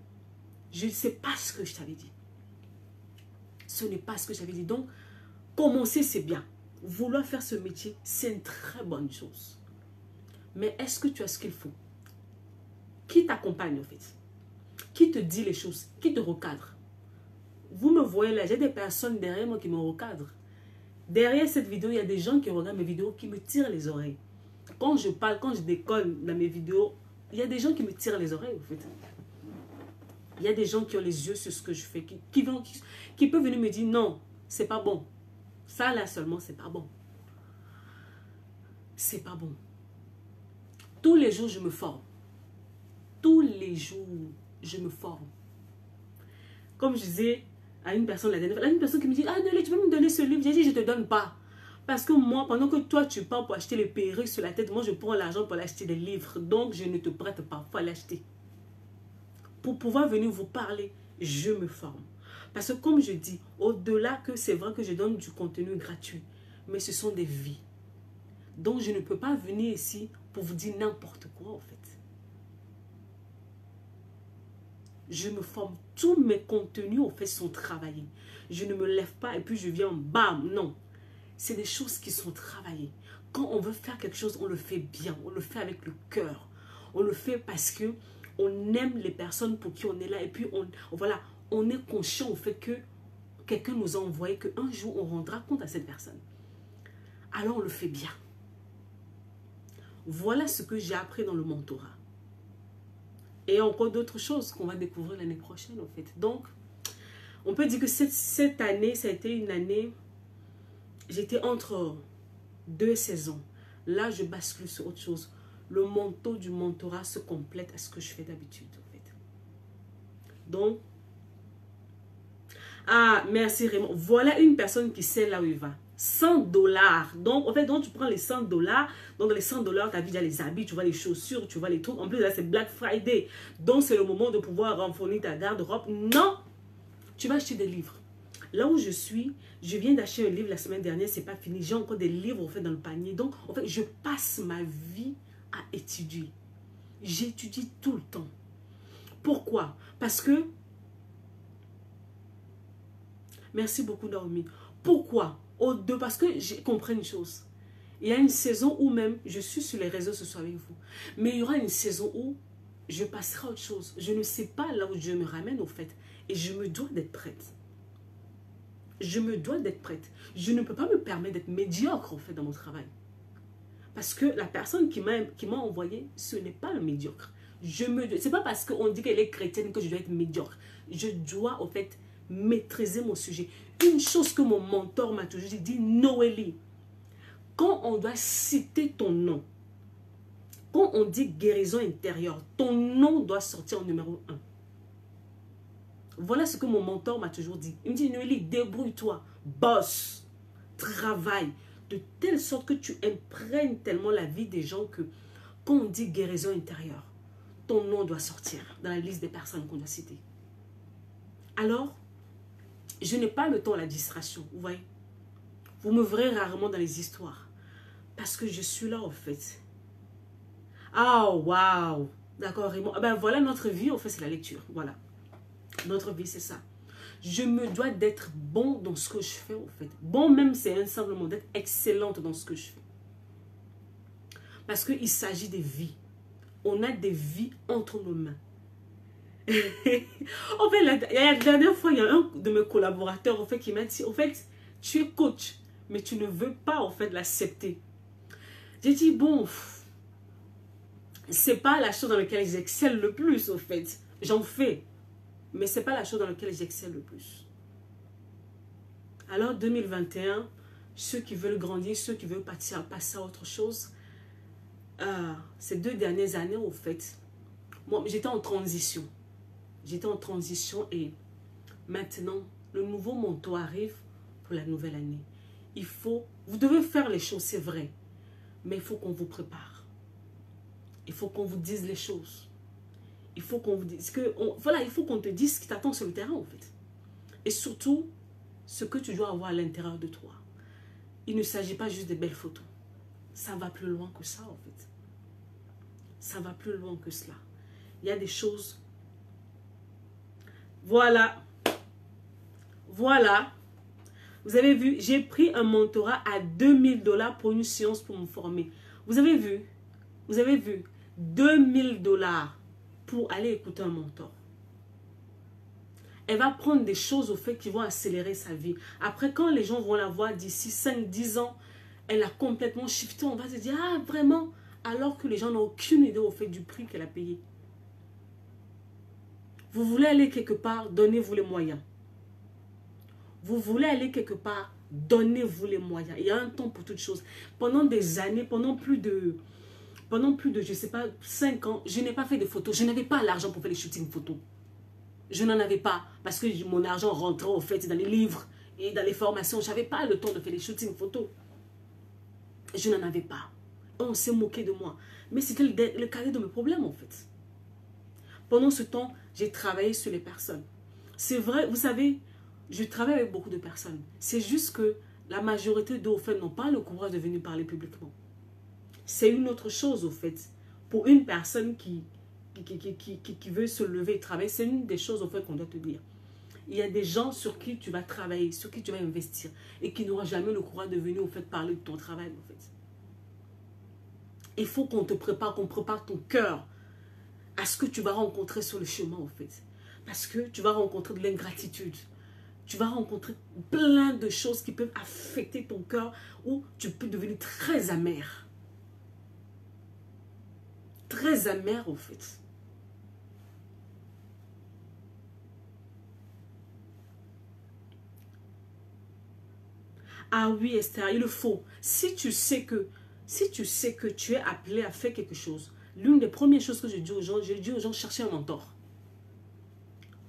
je ne sais pas ce que je t'avais dit. Ce n'est pas ce que j'avais dit. Donc, commencer, c'est bien. Vouloir faire ce métier, c'est une très bonne chose. Mais est-ce que tu as ce qu'il faut? Qui t'accompagne en fait? Qui te dit les choses? Qui te recadre? Vous me voyez là, j'ai des personnes derrière moi qui me recadrent. Derrière cette vidéo, il y a des gens qui regardent mes vidéos qui me tirent les oreilles. Quand je parle, quand je déconne dans mes vidéos, il y a des gens qui me tirent les oreilles en fait. Il y a des gens qui ont les yeux sur ce que je fais, qui peuvent venir me dire non, c'est pas bon. Ça là seulement, c'est pas bon. C'est pas bon. Tous les jours, je me forme. Tous les jours, je me forme. Comme je disais à une personne la dernière fois, une personne qui me dit, ah Nelly, tu peux me donner ce livre? J'ai dit, je ne te donne pas. Parce que moi, pendant que toi, tu pars pour acheter les perruques sur la tête, moi, je prends l'argent pour acheter des livres. Donc, je ne te prête pas. Il faut l'acheter. Pour pouvoir venir vous parler, je me forme. Parce que comme je dis, au-delà que c'est vrai que je donne du contenu gratuit, mais ce sont des vies. Donc, je ne peux pas venir ici pour vous dire n'importe quoi, en fait. Je me forme. Tous mes contenus, en fait, sont travaillés. Je ne me lève pas et puis je viens, bam, non. C'est des choses qui sont travaillées. Quand on veut faire quelque chose, on le fait bien. On le fait avec le cœur. On le fait parce que on aime les personnes pour qui on est là. Et puis, voilà, on est conscient au fait que quelqu'un nous a envoyé, qu'un jour, on rendra compte à cette personne. Alors, on le fait bien. Voilà ce que j'ai appris dans le mentorat. Et encore d'autres choses qu'on va découvrir l'année prochaine, en fait. Donc, on peut dire que cette année, ça a été une année... J'étais entre deux saisons. Là, je bascule sur autre chose. Le manteau du mentorat se complète à ce que je fais d'habitude, en fait. Donc, ah, merci Raymond. Voilà une personne qui sait là où il va. 100 $. Donc, en fait, donc tu prends les 100 $. Donc, les 100 $, tu as vu déjà les habits, tu vois les chaussures, tu vois les trucs. En plus, là, c'est Black Friday. Donc, c'est le moment de pouvoir renflouer ta garde-robe. Non! Tu vas acheter des livres. Là où je suis, je viens d'acheter un livre la semaine dernière, c'est pas fini. J'ai encore des livres, en fait, dans le panier. Donc, en fait, je passe ma vie à étudier. J'étudie tout le temps. Pourquoi? Parce que... Merci beaucoup, Naomi. Pourquoi? Parce que j'ai compris une chose. Il y a une saison où même, je suis sur les réseaux sociaux avec vous. Mais il y aura une saison où je passerai à autre chose. Je ne sais pas là où Dieu me ramène, au fait. Et je me dois d'être prête. Je me dois d'être prête. Je ne peux pas me permettre d'être médiocre, en fait, dans mon travail. Parce que la personne qui m'a envoyé, ce n'est pas un médiocre. Ce n'est pas parce qu'on dit qu'elle est chrétienne que je dois être médiocre. Je dois, en fait, maîtriser mon sujet. Une chose que mon mentor m'a toujours dit, Noélie, quand on doit citer ton nom, quand on dit guérison intérieure, ton nom doit sortir en numéro 1. Voilà ce que mon mentor m'a toujours dit. Il me dit, Noélie, débrouille-toi, bosse, travaille, de telle sorte que tu imprègnes tellement la vie des gens que quand on dit guérison intérieure, ton nom doit sortir dans la liste des personnes qu'on doit citer. Alors, je n'ai pas le temps à la distraction, vous voyez. Vous me verrez rarement dans les histoires. Parce que je suis là, en fait. Ah, waouh! D'accord, Raymond. Ben voilà, notre vie, en fait, c'est la lecture. Voilà. Notre vie, c'est ça. Je me dois d'être bon dans ce que je fais, en fait. Bon, même, c'est simplement d'être excellente dans ce que je fais. Parce qu'il s'agit des vies. On a des vies entre nos mains. En fait, la dernière fois, il y a un de mes collaborateurs, en fait, qui m'a dit, en fait, tu es coach, mais tu ne veux pas, en fait, l'accepter. J'ai dit, bon, c'est pas la chose dans laquelle j'excelle le plus, en fait. J'en fais, mais c'est pas la chose dans laquelle j'excelle le plus. Alors, 2021, ceux qui veulent grandir, ceux qui veulent passer à autre chose, ces 2 dernières années, en fait, moi, j'étais en transition. J'étais en transition et maintenant, le nouveau manteau arrive pour la nouvelle année. Vous devez faire les choses, c'est vrai, mais il faut qu'on vous prépare. Il faut qu'on vous dise les choses. Il faut qu'on vous dise voilà, il faut qu'on te dise ce qui t'attend sur le terrain, en fait. Et surtout, ce que tu dois avoir à l'intérieur de toi. Il ne s'agit pas juste de belles photos. Ça va plus loin que ça, en fait. Ça va plus loin que cela. Il y a des choses... Voilà. Voilà. Vous avez vu, j'ai pris un mentorat à 2000 $ pour une séance pour me former. Vous avez vu? Vous avez vu, 2 000 $ pour aller écouter un mentor. Elle va prendre des choses au fait qui vont accélérer sa vie. Après, quand les gens vont la voir d'ici 5-10 ans, elle a complètement shifté. On va se dire, ah vraiment? Alors que les gens n'ont aucune idée au fait du prix qu'elle a payé. Vous voulez aller quelque part, donnez-vous les moyens. Vous voulez aller quelque part, donnez-vous les moyens. Il y a un temps pour toutes choses. Pendant des années, pendant plus de, je ne sais pas, 5 ans, je n'ai pas fait de photos. Je n'avais pas l'argent pour faire les shootings photos. Je n'en avais pas parce que mon argent rentrait au fait dans les livres et dans les formations. Je n'avais pas le temps de faire les shootings photos. Je n'en avais pas. On s'est moqué de moi. Mais c'était le cadet de mes problèmes en fait. Pendant ce temps, j'ai travaillé sur les personnes. C'est vrai, vous savez, je travaille avec beaucoup de personnes. C'est juste que la majorité d'eux, au fait, n'ont pas le courage de venir parler publiquement. C'est une autre chose, au fait. Pour une personne qui veut se lever et travailler, c'est une des choses, au fait, qu'on doit te dire. Il y a des gens sur qui tu vas travailler, sur qui tu vas investir et qui n'auront jamais le courage de venir, au fait, parler de ton travail, en fait. Il faut qu'on te prépare, qu'on prépare ton cœur à ce que tu vas rencontrer sur le chemin, en fait. Parce que tu vas rencontrer de l'ingratitude. Tu vas rencontrer plein de choses qui peuvent affecter ton cœur ou tu peux devenir très amer. Très amer, en fait. Ah oui, Esther, il le faut. Si tu sais que tu es appelé à faire quelque chose, l'une des premières choses que je dis aux gens, cherchez un mentor.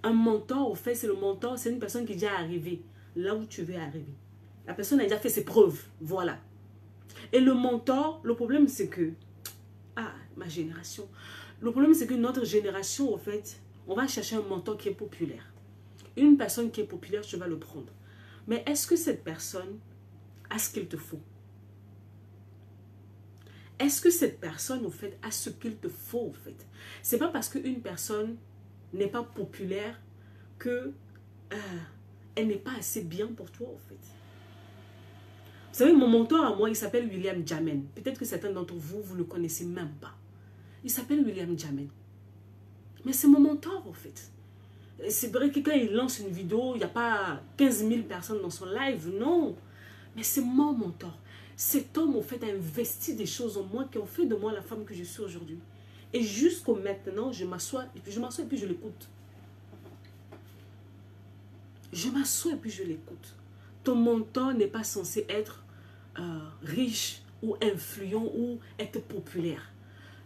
Un mentor, au fait, c'est le mentor, c'est une personne qui est déjà arrivée là où tu veux arriver. La personne a déjà fait ses preuves, voilà. Et le mentor, le problème c'est que, ma génération, le problème c'est que notre génération, au fait, on va chercher un mentor qui est populaire. Une personne qui est populaire, tu vas le prendre. Mais est-ce que cette personne a ce qu'il te faut? Est-ce que cette personne, au fait, a ce qu'il te faut, au fait? C'est pas parce qu'une personne n'est pas populaire que elle n'est pas assez bien pour toi, en fait. Vous savez, mon mentor à moi, il s'appelle William Jamen. Peut-être que certains d'entre vous, vous ne le connaissez même pas. Il s'appelle William Jamen. Mais c'est mon mentor, en fait. C'est vrai que quand il lance une vidéo, il n'y a pas 15 000 personnes dans son live, non. Mais c'est mon mentor. Cet homme, en fait, a investi des choses en moi qui ont fait de moi la femme que je suis aujourd'hui. Et jusqu'au maintenant, je m'assois et puis je l'écoute. Je m'assois et puis je l'écoute. Ton mentor n'est pas censé être riche ou influent ou être populaire.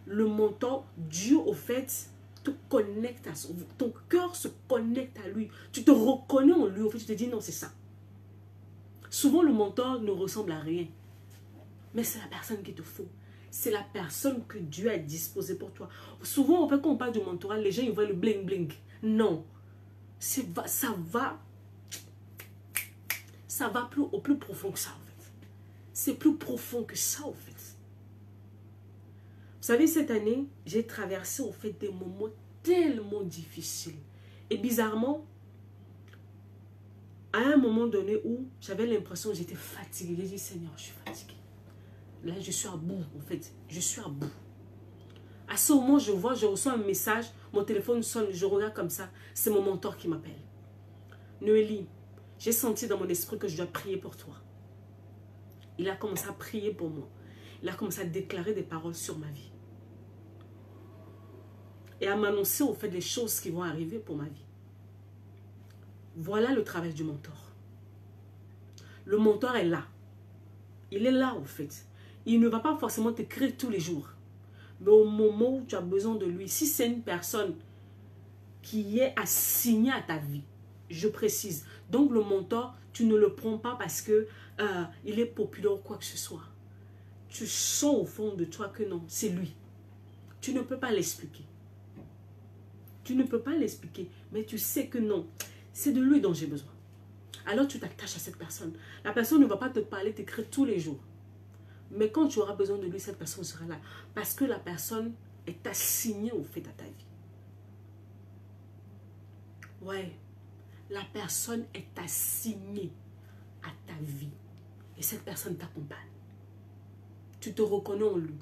Le mentor, Dieu, au fait, te connecte à son... Ton cœur se connecte à lui. Tu te reconnais en lui. Au fait, tu te dis, non, c'est ça. Souvent, le mentor ne ressemble à rien. Mais c'est la personne qu'il te faut. C'est la personne que Dieu a disposée pour toi. Souvent, en fait, quand on parle du mentorat, les gens, ils voient le bling-bling. Non. Ça va au plus profond que ça, en fait. C'est plus profond que ça, en fait. Vous savez, cette année, j'ai traversé, en fait, des moments tellement difficiles. Et bizarrement, à un moment donné où j'avais l'impression que j'étais fatiguée. J'ai dit, Seigneur, je suis fatiguée. Là, je suis à bout, en fait. Je suis à bout. À ce moment, je reçois un message, mon téléphone sonne, je regarde comme ça. C'est mon mentor qui m'appelle. Noélie, j'ai senti dans mon esprit que je dois prier pour toi. Il a commencé à prier pour moi. Il a commencé à déclarer des paroles sur ma vie. Et à m'annoncer, en fait, des choses qui vont arriver pour ma vie. Voilà le travail du mentor. Le mentor est là. Il est là, en fait. Il ne va pas forcément t'écrire tous les jours. Mais au moment où tu as besoin de lui, si c'est une personne qui est assignée à ta vie, je précise. Donc le mentor, tu ne le prends pas parce que il est populaire ou quoi que ce soit. Tu sens au fond de toi que non, c'est lui. Tu ne peux pas l'expliquer. Tu ne peux pas l'expliquer, mais tu sais que non, c'est de lui dont j'ai besoin. Alors tu t'attaches à cette personne. La personne ne va pas te parler, t'écrire tous les jours. Mais quand tu auras besoin de lui, cette personne sera là. Parce que la personne est assignée au fait à ta vie. Ouais, la personne est assignée à ta vie. Et cette personne t'accompagne. Tu te reconnais en lui.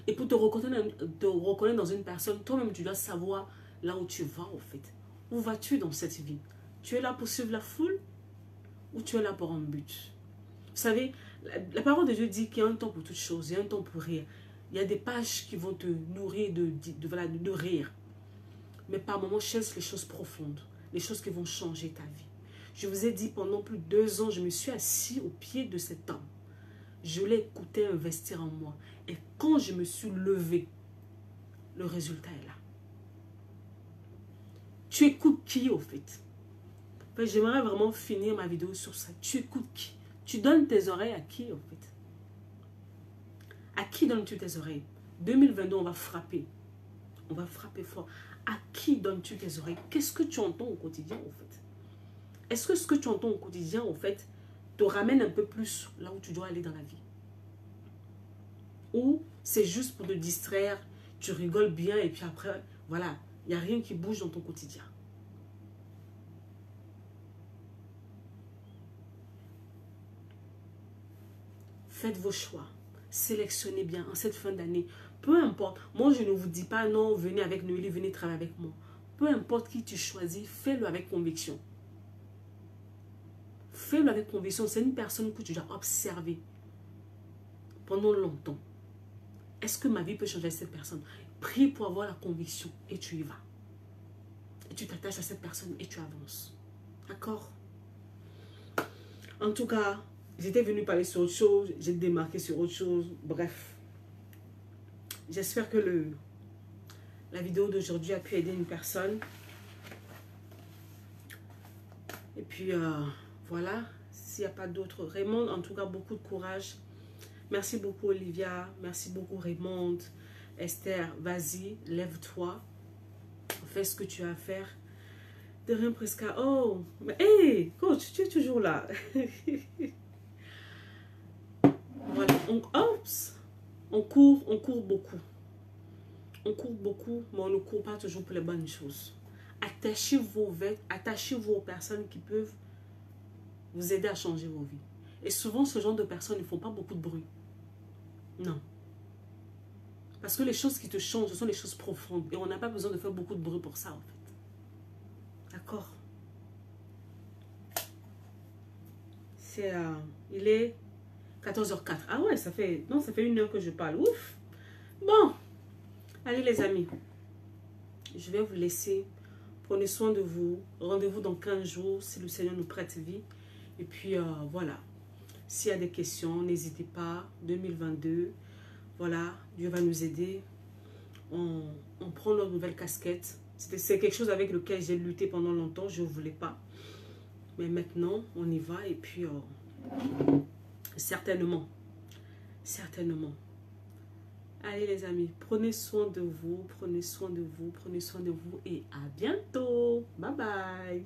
Et pour te reconnaître dans une personne, toi-même, tu dois savoir là où tu vas, en fait. Où vas-tu dans cette vie? Tu es là pour suivre la foule ou tu es là pour un but? Vous savez, la parole de Dieu dit qu'il y a un temps pour toutes choses, il y a un temps pour rire. Il y a des pages qui vont te nourrir de rire. Mais par moments, cherche les choses profondes, les choses qui vont changer ta vie. Je vous ai dit, pendant plus de 2 ans, je me suis assis au pied de cet homme. Je l'ai écouté investir en moi. Et quand je me suis levé, le résultat est là. Tu écoutes qui, au fait? J'aimerais vraiment finir ma vidéo sur ça. Tu écoutes qui? Tu donnes tes oreilles à qui, en fait? À qui donnes-tu tes oreilles? 2022, on va frapper. On va frapper fort. À qui donnes-tu tes oreilles? Qu'est-ce que tu entends au quotidien, en fait? Est-ce que ce que tu entends au quotidien, en fait, te ramène un peu plus là où tu dois aller dans la vie? Ou c'est juste pour te distraire, tu rigoles bien et puis après, voilà, il n'y a rien qui bouge dans ton quotidien. Faites vos choix. Sélectionnez bien en cette fin d'année. Peu importe. Moi, je ne vous dis pas non, venez avec Noélie, venez travailler avec moi. Peu importe qui tu choisis, fais-le avec conviction. Fais-le avec conviction. C'est une personne que tu dois observer pendant longtemps. Est-ce que ma vie peut changer cette personne? Prie pour avoir la conviction et tu y vas. Et tu t'attaches à cette personne et tu avances. D'accord? En tout cas, j'étais venue parler sur autre chose. J'ai démarqué sur autre chose. Bref. J'espère que la vidéo d'aujourd'hui a pu aider une personne. Et puis, voilà. S'il n'y a pas d'autres. Raymond, en tout cas, beaucoup de courage. Merci beaucoup, Olivia. Merci beaucoup, Raymond. Esther, vas-y, lève-toi. Fais ce que tu as à faire. De rien presque. Oh, mais hey, coach, tu es toujours là. Voilà. On court beaucoup. On court beaucoup, mais on ne court pas toujours pour les bonnes choses. Attachez-vous aux personnes qui peuvent vous aider à changer vos vies. Et souvent, ce genre de personnes ne font pas beaucoup de bruit. Non. Parce que les choses qui te changent, ce sont les choses profondes. Et on n'a pas besoin de faire beaucoup de bruit pour ça, en fait. D'accord? Il est 14h04. Ah ouais, ça fait 1 heure que je parle. Ouf! Bon, allez les amis. Je vais vous laisser. Prenez soin de vous. Rendez-vous dans 15 jours si le Seigneur nous prête vie. Et puis, voilà. S'il y a des questions, n'hésitez pas. 2022, voilà, Dieu va nous aider. On prend notre nouvelle casquette. C'est quelque chose avec lequel j'ai lutté pendant longtemps. Je ne voulais pas. Mais maintenant, on y va. Et puis, certainement. Allez les amis, prenez soin de vous. Et à bientôt. Bye bye.